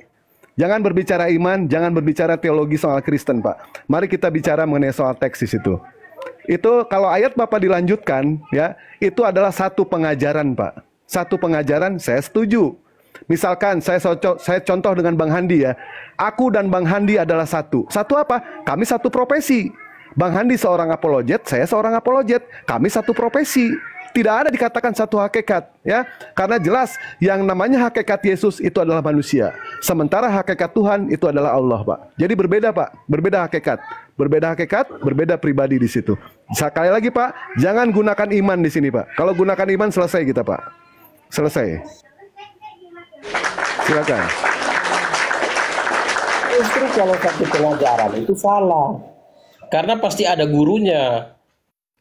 Jangan berbicara iman, jangan berbicara teologi soal Kristen, Pak. Mari kita bicara mengenai soal teks di situ. Itu kalau ayat Bapak dilanjutkan, ya, itu adalah satu pengajaran, Pak. Satu pengajaran, saya setuju. Misalkan saya contoh dengan Bang Handi, ya. Aku dan Bang Handi adalah satu. Satu apa? Kami satu profesi. Bang Handi seorang apologet, saya seorang apologet. Kami satu profesi. Tidak ada dikatakan satu hakikat, ya. Karena jelas yang namanya hakikat Yesus itu adalah manusia. Sementara hakikat Tuhan itu adalah Allah, Pak. Jadi berbeda, Pak. Berbeda hakikat. Berbeda hakikat, berbeda pribadi di situ. Sekali lagi, Pak, jangan gunakan iman di sini, Pak. Kalau gunakan iman selesai kita, Pak. Selesai. Silakan. Justru kalau satu pengajaran itu salah. Karena pasti ada gurunya.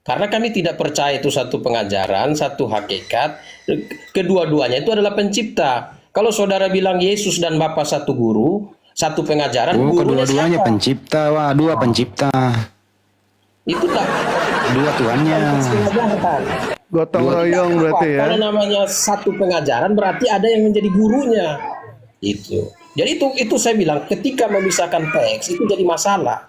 Karena kami tidak percaya itu satu pengajaran, satu hakikat. Kedua-duanya itu adalah pencipta. Kalau saudara bilang Yesus dan Bapa satu guru, satu pengajaran, gurunya kedua-duanya siapa? pencipta, wah, dua pencipta. Itu tak. Dua Tuhannya. Gotong royong berarti, ya. Kalau namanya satu pengajaran berarti ada yang menjadi gurunya. Itu. Jadi itu saya bilang ketika memisahkan teks itu jadi masalah.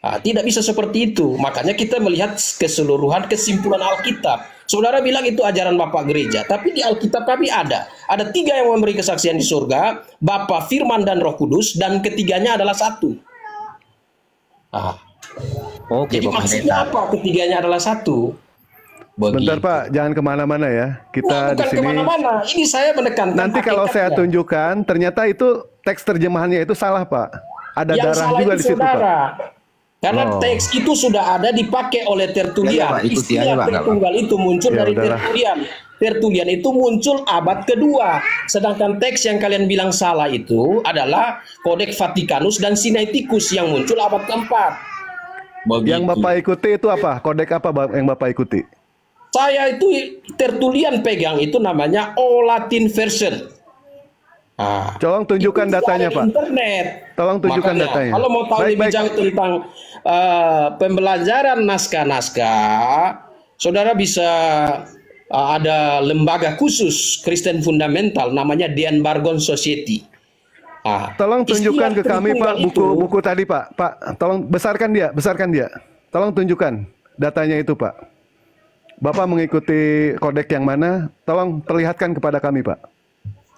Tidak bisa seperti itu. Makanya kita melihat keseluruhan kesimpulan Alkitab. Saudara bilang itu ajaran Bapak gereja, tapi di Alkitab kami ada 3 yang memberi kesaksian di surga, Bapa, Firman, dan Roh Kudus, dan ketiganya adalah satu. Oke, jadi maksudnya apa? Ketiganya adalah satu. Bentar, Pak, jangan kemana-mana, ya. Kita di sini. Kemana-mana. Ini saya menekankan. Nanti kalau saya tunjukkan, ternyata itu teks terjemahannya itu salah, Pak. Ada yang darah salah juga itu di situ, saudara. Pak. Karena teks itu sudah ada dipakai oleh Tertullian. Istilah Tritunggal itu muncul dari Tertullian. Tertullian itu muncul abad kedua. Sedangkan teks yang kalian bilang salah itu adalah Kodeks Vatikanus dan Sinaiticus yang muncul abad keempat. Yang Bapak ikuti itu apa? Kodek apa yang Bapak ikuti? Saya itu Tertullian pegang itu namanya O Latin Version. Tolong tunjukkan datanya, Pak. Internet. Tolong tunjukkan datanya. Kalau mau tahu lebih jauh tentang pembelajaran naskah-naskah, saudara bisa ada lembaga khusus Kristen fundamental namanya Dian Bargon Society. Tolong tunjukkan ke kami, Pak, buku tadi, Pak. Pak, tolong besarkan dia. Tolong tunjukkan datanya itu, Pak. Bapak mengikuti kodek yang mana? Tolong perlihatkan kepada kami, Pak.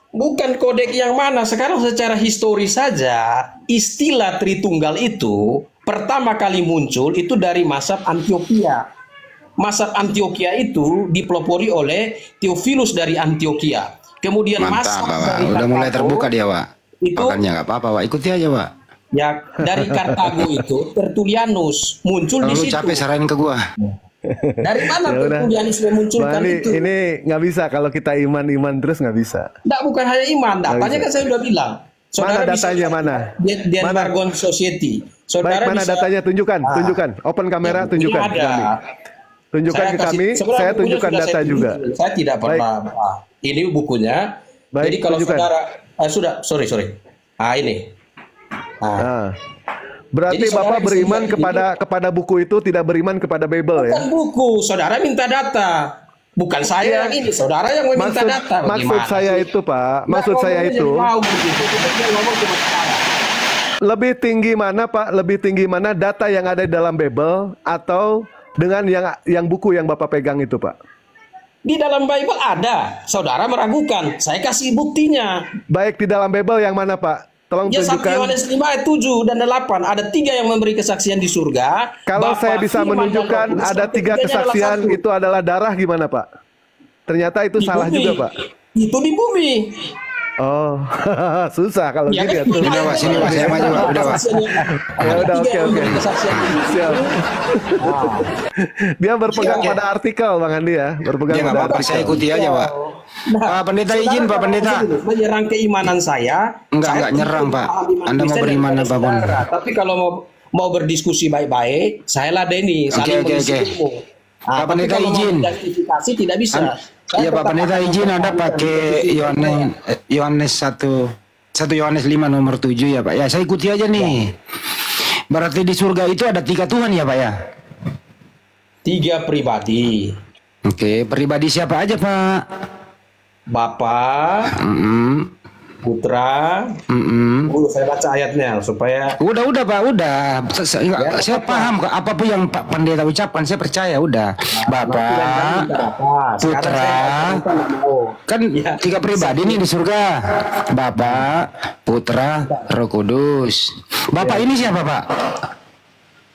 Bukan kodek yang mana, sekarang secara historis saja istilah Tritunggal itu pertama kali muncul itu dari Mazhab Antioquia. Mazhab Antioquia itu dipelopori oleh Theophilus dari Antioquia. Kemudian Mantap, Pak. Udah mulai terbuka dia, Pak. Itu makanya nggak apa-apa, Pak. Ikuti aja, Pak. Ya, dari Kartago itu Tertullianus muncul di situ. Capek saranin ke gua. Dari mana Tertullianisme munculkan itu? Ini nggak bisa kalau kita iman terus nggak bisa. Nggak, bukan hanya iman. Datanya kan saya udah bilang. Saudara mana datanya, mana? Dian Bargon Society. Saudara mana datanya? Tunjukkan. Open kamera, tunjukkan. Tunjukkan ke kami. Saya tunjukkan data juga. Saya tidak pernah. Ini bukunya. Jadi kalau saudara sorry. Ini. Berarti Bapak beriman kepada buku itu, tidak beriman kepada Bible, ya? Bukan buku, saudara minta data. Bukan saya yang ini, saudara yang meminta data. Maksud saya itu, Pak. Maksud saya itu. Lebih tinggi mana, Pak? Lebih tinggi mana data yang ada di dalam Bible atau dengan yang buku yang Bapak pegang itu, Pak? Di dalam Bible ada. Saudara meragukan. Saya kasih buktinya. Baik, di dalam Bible yang mana, Pak? Tolong Ya 1 tunjukkan. Yohanes 5 ayat 7 dan 8. Ada 3 yang memberi kesaksian di surga. Kalau Bapa, saya bisa Firman, dan menunjukkan Roh Kudus. ada 3 Ketiganya adalah kesaksian satu. itu adalah darah, gimana, Pak? Ternyata itu Di salah bumi. juga, Pak. Itu di bumi. Oh, susah kalau Ya gini ya. kan? Tuh. Udah, Pak, sini, Pak, saya maju, Pak. Udah, Pak. Ya udah, oke, oke. Siap. Nah, Dia berpegang Oke. pada artikel, Bang Andi ya. Berpegang Ya nggak pada apa-apa, saya artikel. ikuti aja, Pak. Pak Pendeta saudara izin, Pak kalau Pendeta. menyerang keimanan saya. Enggak saya nyerang, belum Pak. paham iman Anda mau Kristen beriman daripada apapun. saudara. Tapi kalau mau berdiskusi baik-baik, saya ladeni, saling Oke. mengisi ilmu. Pak Tapi Pendeta kalau mau izin. justifikasi tidak bisa. Saya Iya, Pak tetap Pendeta akan izin, Anda mempertahankan pakai posisi Yohanes 1 Yohanes 5 nomor 7 ya, Pak. Ya, saya ikuti aja nih. Berarti di surga itu ada 3 Tuhan ya, Pak ya? 3 pribadi. Oke, pribadi siapa aja, Pak? Bapa, Mm-mm. Putra. Saya baca ayatnya supaya Udah, Pak, udah. Saya paham kok apapun yang Pak Pendeta ucapkan, saya percaya udah. Bapak, Putra, kan Ya. 3 pribadi nih di surga. Bapak, Putra, Roh Kudus. Bapak ini siapa, Pak?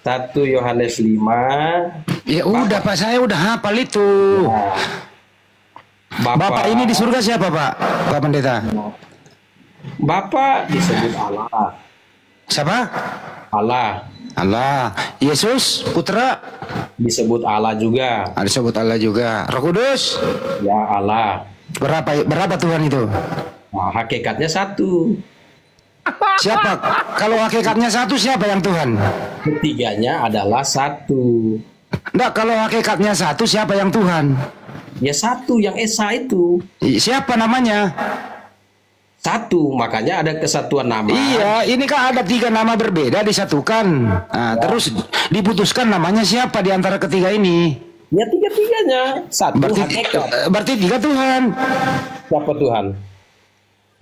1 Yohanes 5. Ya udah, Pak, saya udah hafal itu. Bapak ini di surga siapa, Pak? Pak Pendeta. Bapak disebut Allah. Siapa? Allah Allah. Yesus, Putra, disebut Allah juga. disebut Allah juga. Roh Kudus, Ya Allah. berapa Tuhan itu? Nah, hakikatnya 1. Siapa? Kalau hakikatnya 1, siapa yang Tuhan? Ketiganya adalah 1. Enggak, kalau hakikatnya 1, siapa yang Tuhan? Ya 1 yang Esa itu. Siapa namanya? 1, makanya ada kesatuan nama. Iya, ini kan ada 3 nama berbeda disatukan. Nah, terus diputuskan namanya siapa di antara ketiga ini? Ya 3-tiganya. 1 hakikat. Berarti 3 Tuhan. Siapa Tuhan?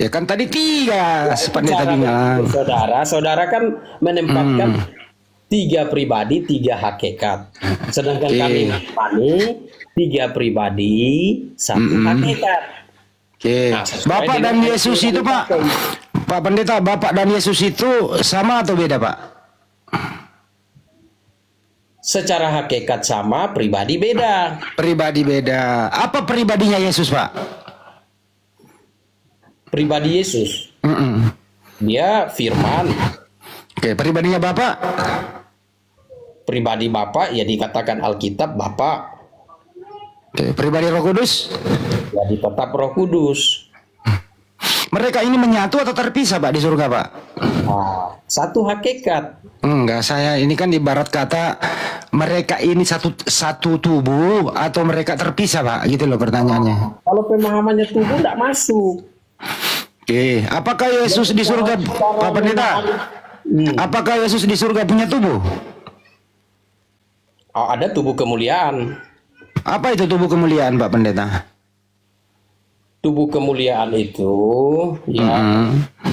Ya kan tadi 3, Pendeta bilang. Saudara kan menempatkan 3 pribadi, 3 hakikat. Sedangkan Oke. kami mengimani 3 pribadi, 1 hakikat. Oke. Nah, sesuai Bapak dengan dan Yesus yang itu, Pak. Pak Pendeta, Bapak dan Yesus itu sama atau beda, Pak? Secara hakikat sama, pribadi beda. Pribadi beda. Apa pribadinya Yesus, Pak? Pribadi Yesus, Mm-mm. dia firman. Oke, pribadinya Bapak? Pribadi Bapak, ya dikatakan Alkitab Bapak. Oke, pribadi Roh Kudus? Jadi tetap Roh Kudus. Mereka ini menyatu atau terpisah, Pak, di surga, Pak? Nah, 1 hakikat. Enggak, saya ini kan ibarat kata mereka ini satu tubuh atau mereka terpisah, Pak? Gitu loh pertanyaannya. Kalau pemahamannya tubuh tidak masuk. Oke, apakah Yesus di surga, Pak Pendeta? Apakah Yesus di surga punya tubuh? Oh, ada tubuh kemuliaan. Apa itu tubuh kemuliaan, Pak Pendeta? Tubuh kemuliaan itu, ya,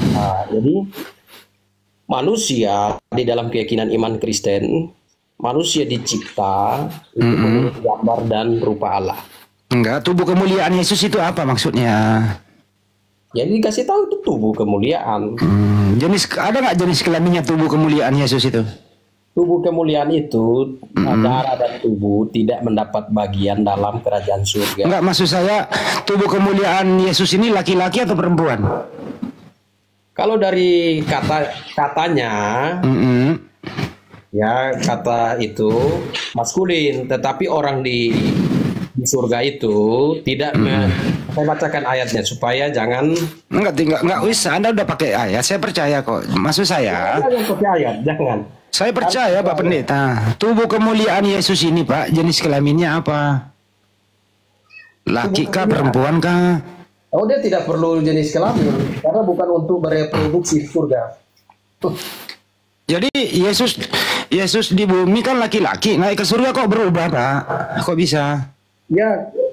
nah, jadi manusia di dalam keyakinan iman Kristen, manusia dicipta untuk menurut gambar dan rupa Allah. Enggak, tubuh kemuliaan Yesus itu apa maksudnya? Jadi dikasih tahu itu tubuh kemuliaan. Ada nggak jenis kelaminnya tubuh kemuliaan Yesus itu? Tubuh kemuliaan itu, darah dan tubuh tidak mendapat bagian dalam kerajaan surga. Enggak, maksud saya tubuh kemuliaan Yesus ini laki-laki atau perempuan? Kalau dari katanya, ya kata itu maskulin, tetapi orang di surga itu tidak saya bacakan ayatnya supaya jangan Enggak usah, Anda udah pakai ayat, saya percaya kok. Maksud saya, jangan pakai ayat, jangan. saya percaya Pak Pendeta. Tubuh kemuliaan Yesus ini, Pak, jenis kelaminnya apa? Laki kah, perempuan kah? Oh, dia tidak perlu jenis kelamin karena bukan untuk bereproduksi surga. Jadi Yesus di bumi kan laki-laki, naik ke surga kok berubah, Pak? Kok bisa? Ya,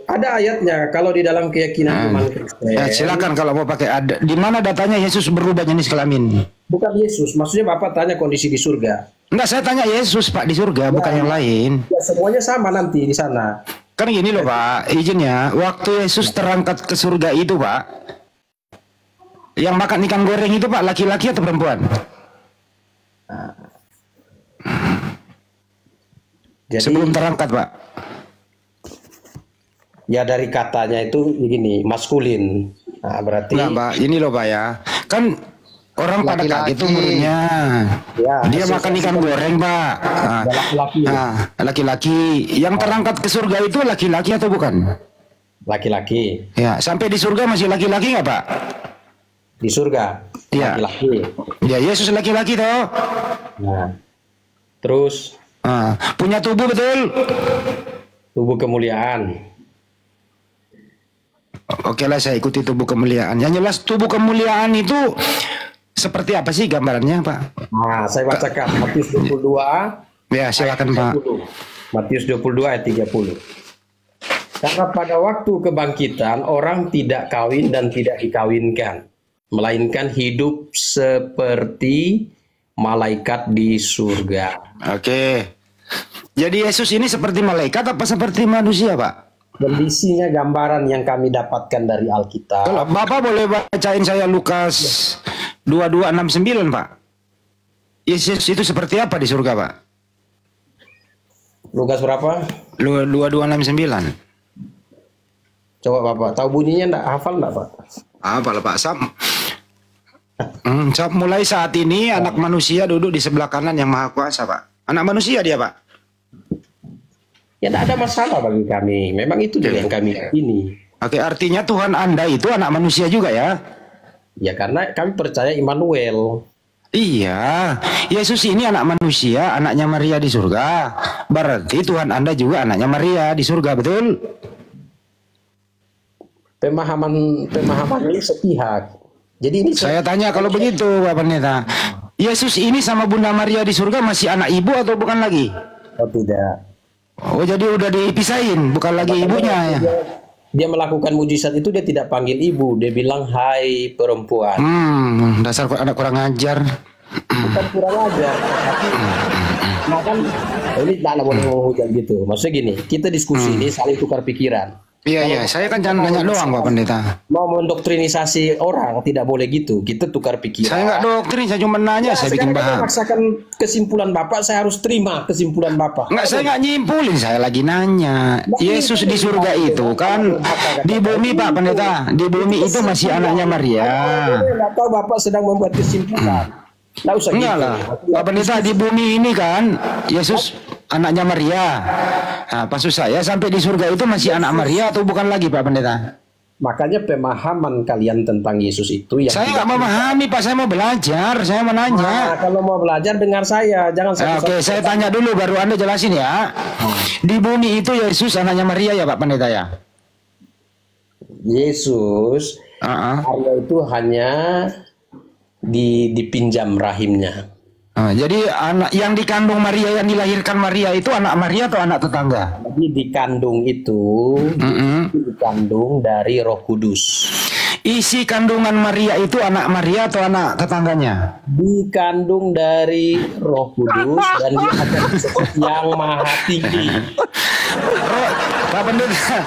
ada ayatnya kalau di dalam keyakinan iman Kristen. Ya, silakan kalau mau pakai ada. Di mana datanya Yesus berubah jenis kelamin? Bukan Yesus, maksudnya Bapak tanya kondisi di surga. Enggak, saya tanya Yesus, Pak, di surga, bukan yang lain. Ya, semuanya sama nanti di sana. Kan gini loh Pak, izin ya. Waktu Yesus terangkat ke surga itu Pak, yang makan ikan goreng itu Pak, laki-laki atau perempuan? Jadi, Sebelum terangkat Pak. ya dari katanya itu begini, maskulin. Nah, berarti Enggak Pak, ini loh Pak ya. Kan orang pada kaget tuh muridnya. Ya, Dia makan ikan goreng Pak. laki-laki. Laki-laki. Yang terangkat ke surga itu laki-laki atau bukan? Laki-laki. Ya, sampai di surga masih laki-laki nggak Pak? Di surga. Iya. Laki-laki. Ya, Yesus laki-laki toh. Nah, terus Punya tubuh betul? tubuh kemuliaan. Oke lah, saya ikuti tubuh kemuliaan. Yang jelas tubuh kemuliaan itu seperti apa sih gambarannya Pak? Nah, saya bacakan Matius 22. Ya, silakan Pak. Matius 22 ayat 30. Karena pada waktu kebangkitan orang tidak kawin dan tidak dikawinkan, melainkan hidup seperti malaikat di surga. Oke. Jadi Yesus ini seperti malaikat apa seperti manusia Pak? Kondisinya gambaran yang kami dapatkan dari Alkitab. Kalau Bapak boleh bacain saya Lukas 22:69 Pak. Yesus itu seperti apa di surga Pak? Lukas berapa? 22:69. Coba Bapak, tahu bunyinya enggak? Hafal enggak Pak? Apa lah Pak Sam? Mulai saat ini anak manusia duduk di sebelah kanan yang maha kuasa Pak. Anak manusia dia Pak. Ya tidak ada masalah bagi kami. Memang itu juga yang kami yakini. Oke, artinya Tuhan Anda itu anak manusia juga ya? Ya karena kami percaya Immanuel. Iya, Yesus ini anak manusia, anaknya Maria di surga. Berarti Tuhan Anda juga anaknya Maria di surga, betul? Pemahaman ini sepihak. Jadi ini Saya tanya kalau begitu Pak Pendeta, Yesus ini sama Bunda Maria di surga masih anak ibu atau bukan lagi? Oh tidak. Oh jadi udah dipisahin, bukan lagi ibunya ya? Dia melakukan mujizat itu dia tidak panggil ibu, dia bilang hai perempuan. Dasar anak kurang ajar. Bukan kurang ajar, tapi nah kan ini tidak boleh menghujat gitu. Maksudnya gini, kita diskusi ini saling tukar pikiran. Iya, saya kan jangan nanya doang Pak Pendeta. Mau mendoktrinisasi orang tidak boleh gitu. Kita tukar pikiran. Saya nggak doktrin, saya cuma nanya, saya bikin paham. Memaksakan kesimpulan Bapak, saya harus terima kesimpulan Bapak. Nggak, saya nggak nyimpulin, saya lagi nanya. Yesus di surga itu kan di bumi Pak Pendeta, di bumi itu masih anaknya Maria. Nggak tahu Bapak sedang membuat kesimpulan. Nggak usah Enggak gitu. lah, Pak Pendeta, di bumi ini kan Yesus anaknya Maria. Nah, maksud saya sampai di surga itu masih anak Maria atau bukan lagi Pak Pendeta? Makanya pemahaman kalian tentang Yesus itu yang Saya nggak memahami Pak, saya mau belajar, saya mau nanya. Nah, kalau mau belajar dengar saya, jangan Oke, saya tanya dulu baru Anda jelasin ya. Di bumi itu Yesus anaknya Maria ya Pak Pendeta ya? Yesus Maria itu hanya dipinjam rahimnya. Jadi anak yang dikandung Maria, yang dilahirkan Maria itu anak Maria atau anak tetangga? Jadi dikandung itu dikandung dari Roh Kudus. Isi kandungan Maria itu anak Maria atau anak tetangganya? Dikandung dari Roh Kudus dan dia akan yang maha tinggi. Pak Pendeta,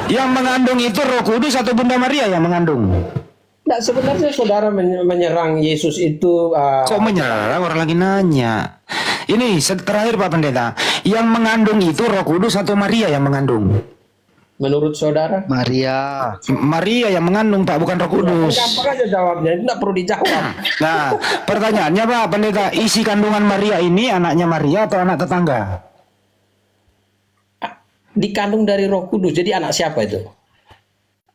yang mengandung itu Roh Kudus atau Bunda Maria yang mengandung? Nah, sebenarnya saudara menyerang Yesus itu kok menyerang, orang lagi nanya. Ini terakhir Pak Pendeta, yang mengandung itu Roh Kudus atau Maria yang mengandung? Menurut saudara? Maria. Maria yang mengandung Pak, bukan Roh Kudus. Gampang aja jawabnya, tidak perlu dijawab. Nah, pertanyaannya Pak Pendeta, isi kandungan Maria ini anaknya Maria atau anak tetangga? Dikandung dari Roh Kudus, jadi anak siapa itu?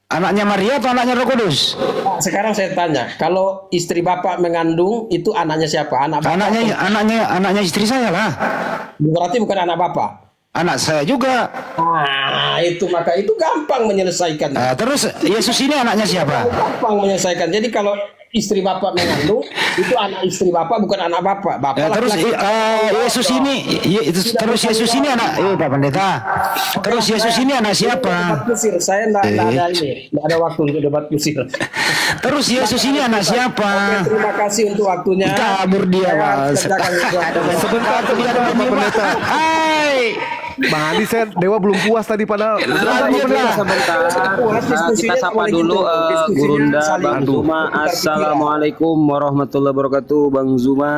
Anaknya Maria atau anaknya Roh Kudus? Sekarang saya tanya, kalau istri Bapak mengandung itu anaknya siapa? Anak Bapak anaknya istri saya lah. Berarti bukan anak Bapak. Anak saya juga. Itu maka itu gampang menyelesaikan. Terus Yesus ini anaknya siapa? Gampang menyelesaikan. Jadi kalau istri Bapak mengandung itu anak istri Bapak, bukan anak Bapak. Terus Yesus ini anak Pak Pendeta. Terus Yesus ini anak siapa? Saya tidak ada waktu untuk debat kusir. Terus Yesus ini anak siapa? Terima kasih untuk waktunya. Kabur dia Mas. Sebentar Pak Pendeta. Hai. Bang Andi, saya Dewa belum puas tadi padahal. Sebentar. Kita sapa dulu Gurunda Bang Zuma. Assalamualaikum warahmatullahi wabarakatuh, Bang Zuma.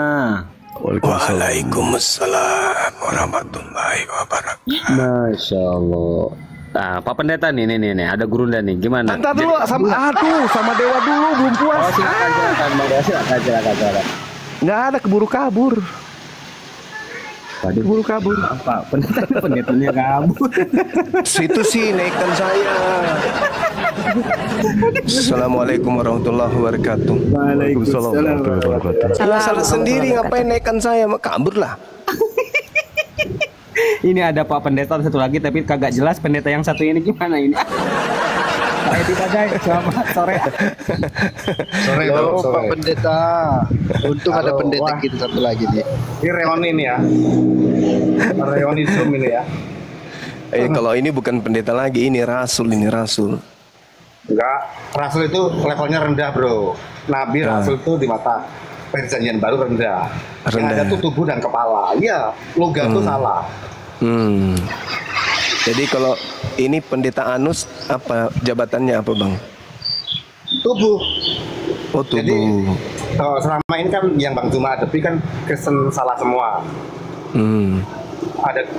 Waalaikumsalam warahmatullahi wabarakatuh. Masya Allah. Nah, Pak Pendeta nih, ada Gurunda nih. Gimana? Entar dulu sama Dewa dulu belum puas. Oh, silakan Bang Dewa, silakan. Nggak ada keburu kabur. Waduh, keburu kabur. Apa? Pendetanya kabur. Situ sih naikkan saya. Assalamualaikum warahmatullahi wabarakatuh. Waalaikumsalam warahmatullahi wabarakatuh. Salah sendiri ngapain naikkan saya? Kabur lah. Ini ada Pak Pendeta satu lagi tapi kagak jelas pendeta yang satu ini gimana ini. Pak Edi Bajai, selamat sore. Halo Pak Pendeta. Untung ada pendeta kita satu lagi nih. Ini reoni ini ya. Reoni Zoom ini ya. Kalau ini bukan pendeta lagi, ini rasul. Enggak, rasul itu levelnya rendah, Bro. Nabi rasul itu di mata perjanjian baru rendah. Yang ada tuh tubuh dan kepala. Iya, logam tuh salah. Jadi kalau ini pendeta Anus apa jabatannya apa, Bang? Tubuh. Oh, tubuh. Jadi selama ini kan yang Bang Zuma hadapi kan Kristen salah semua. Ada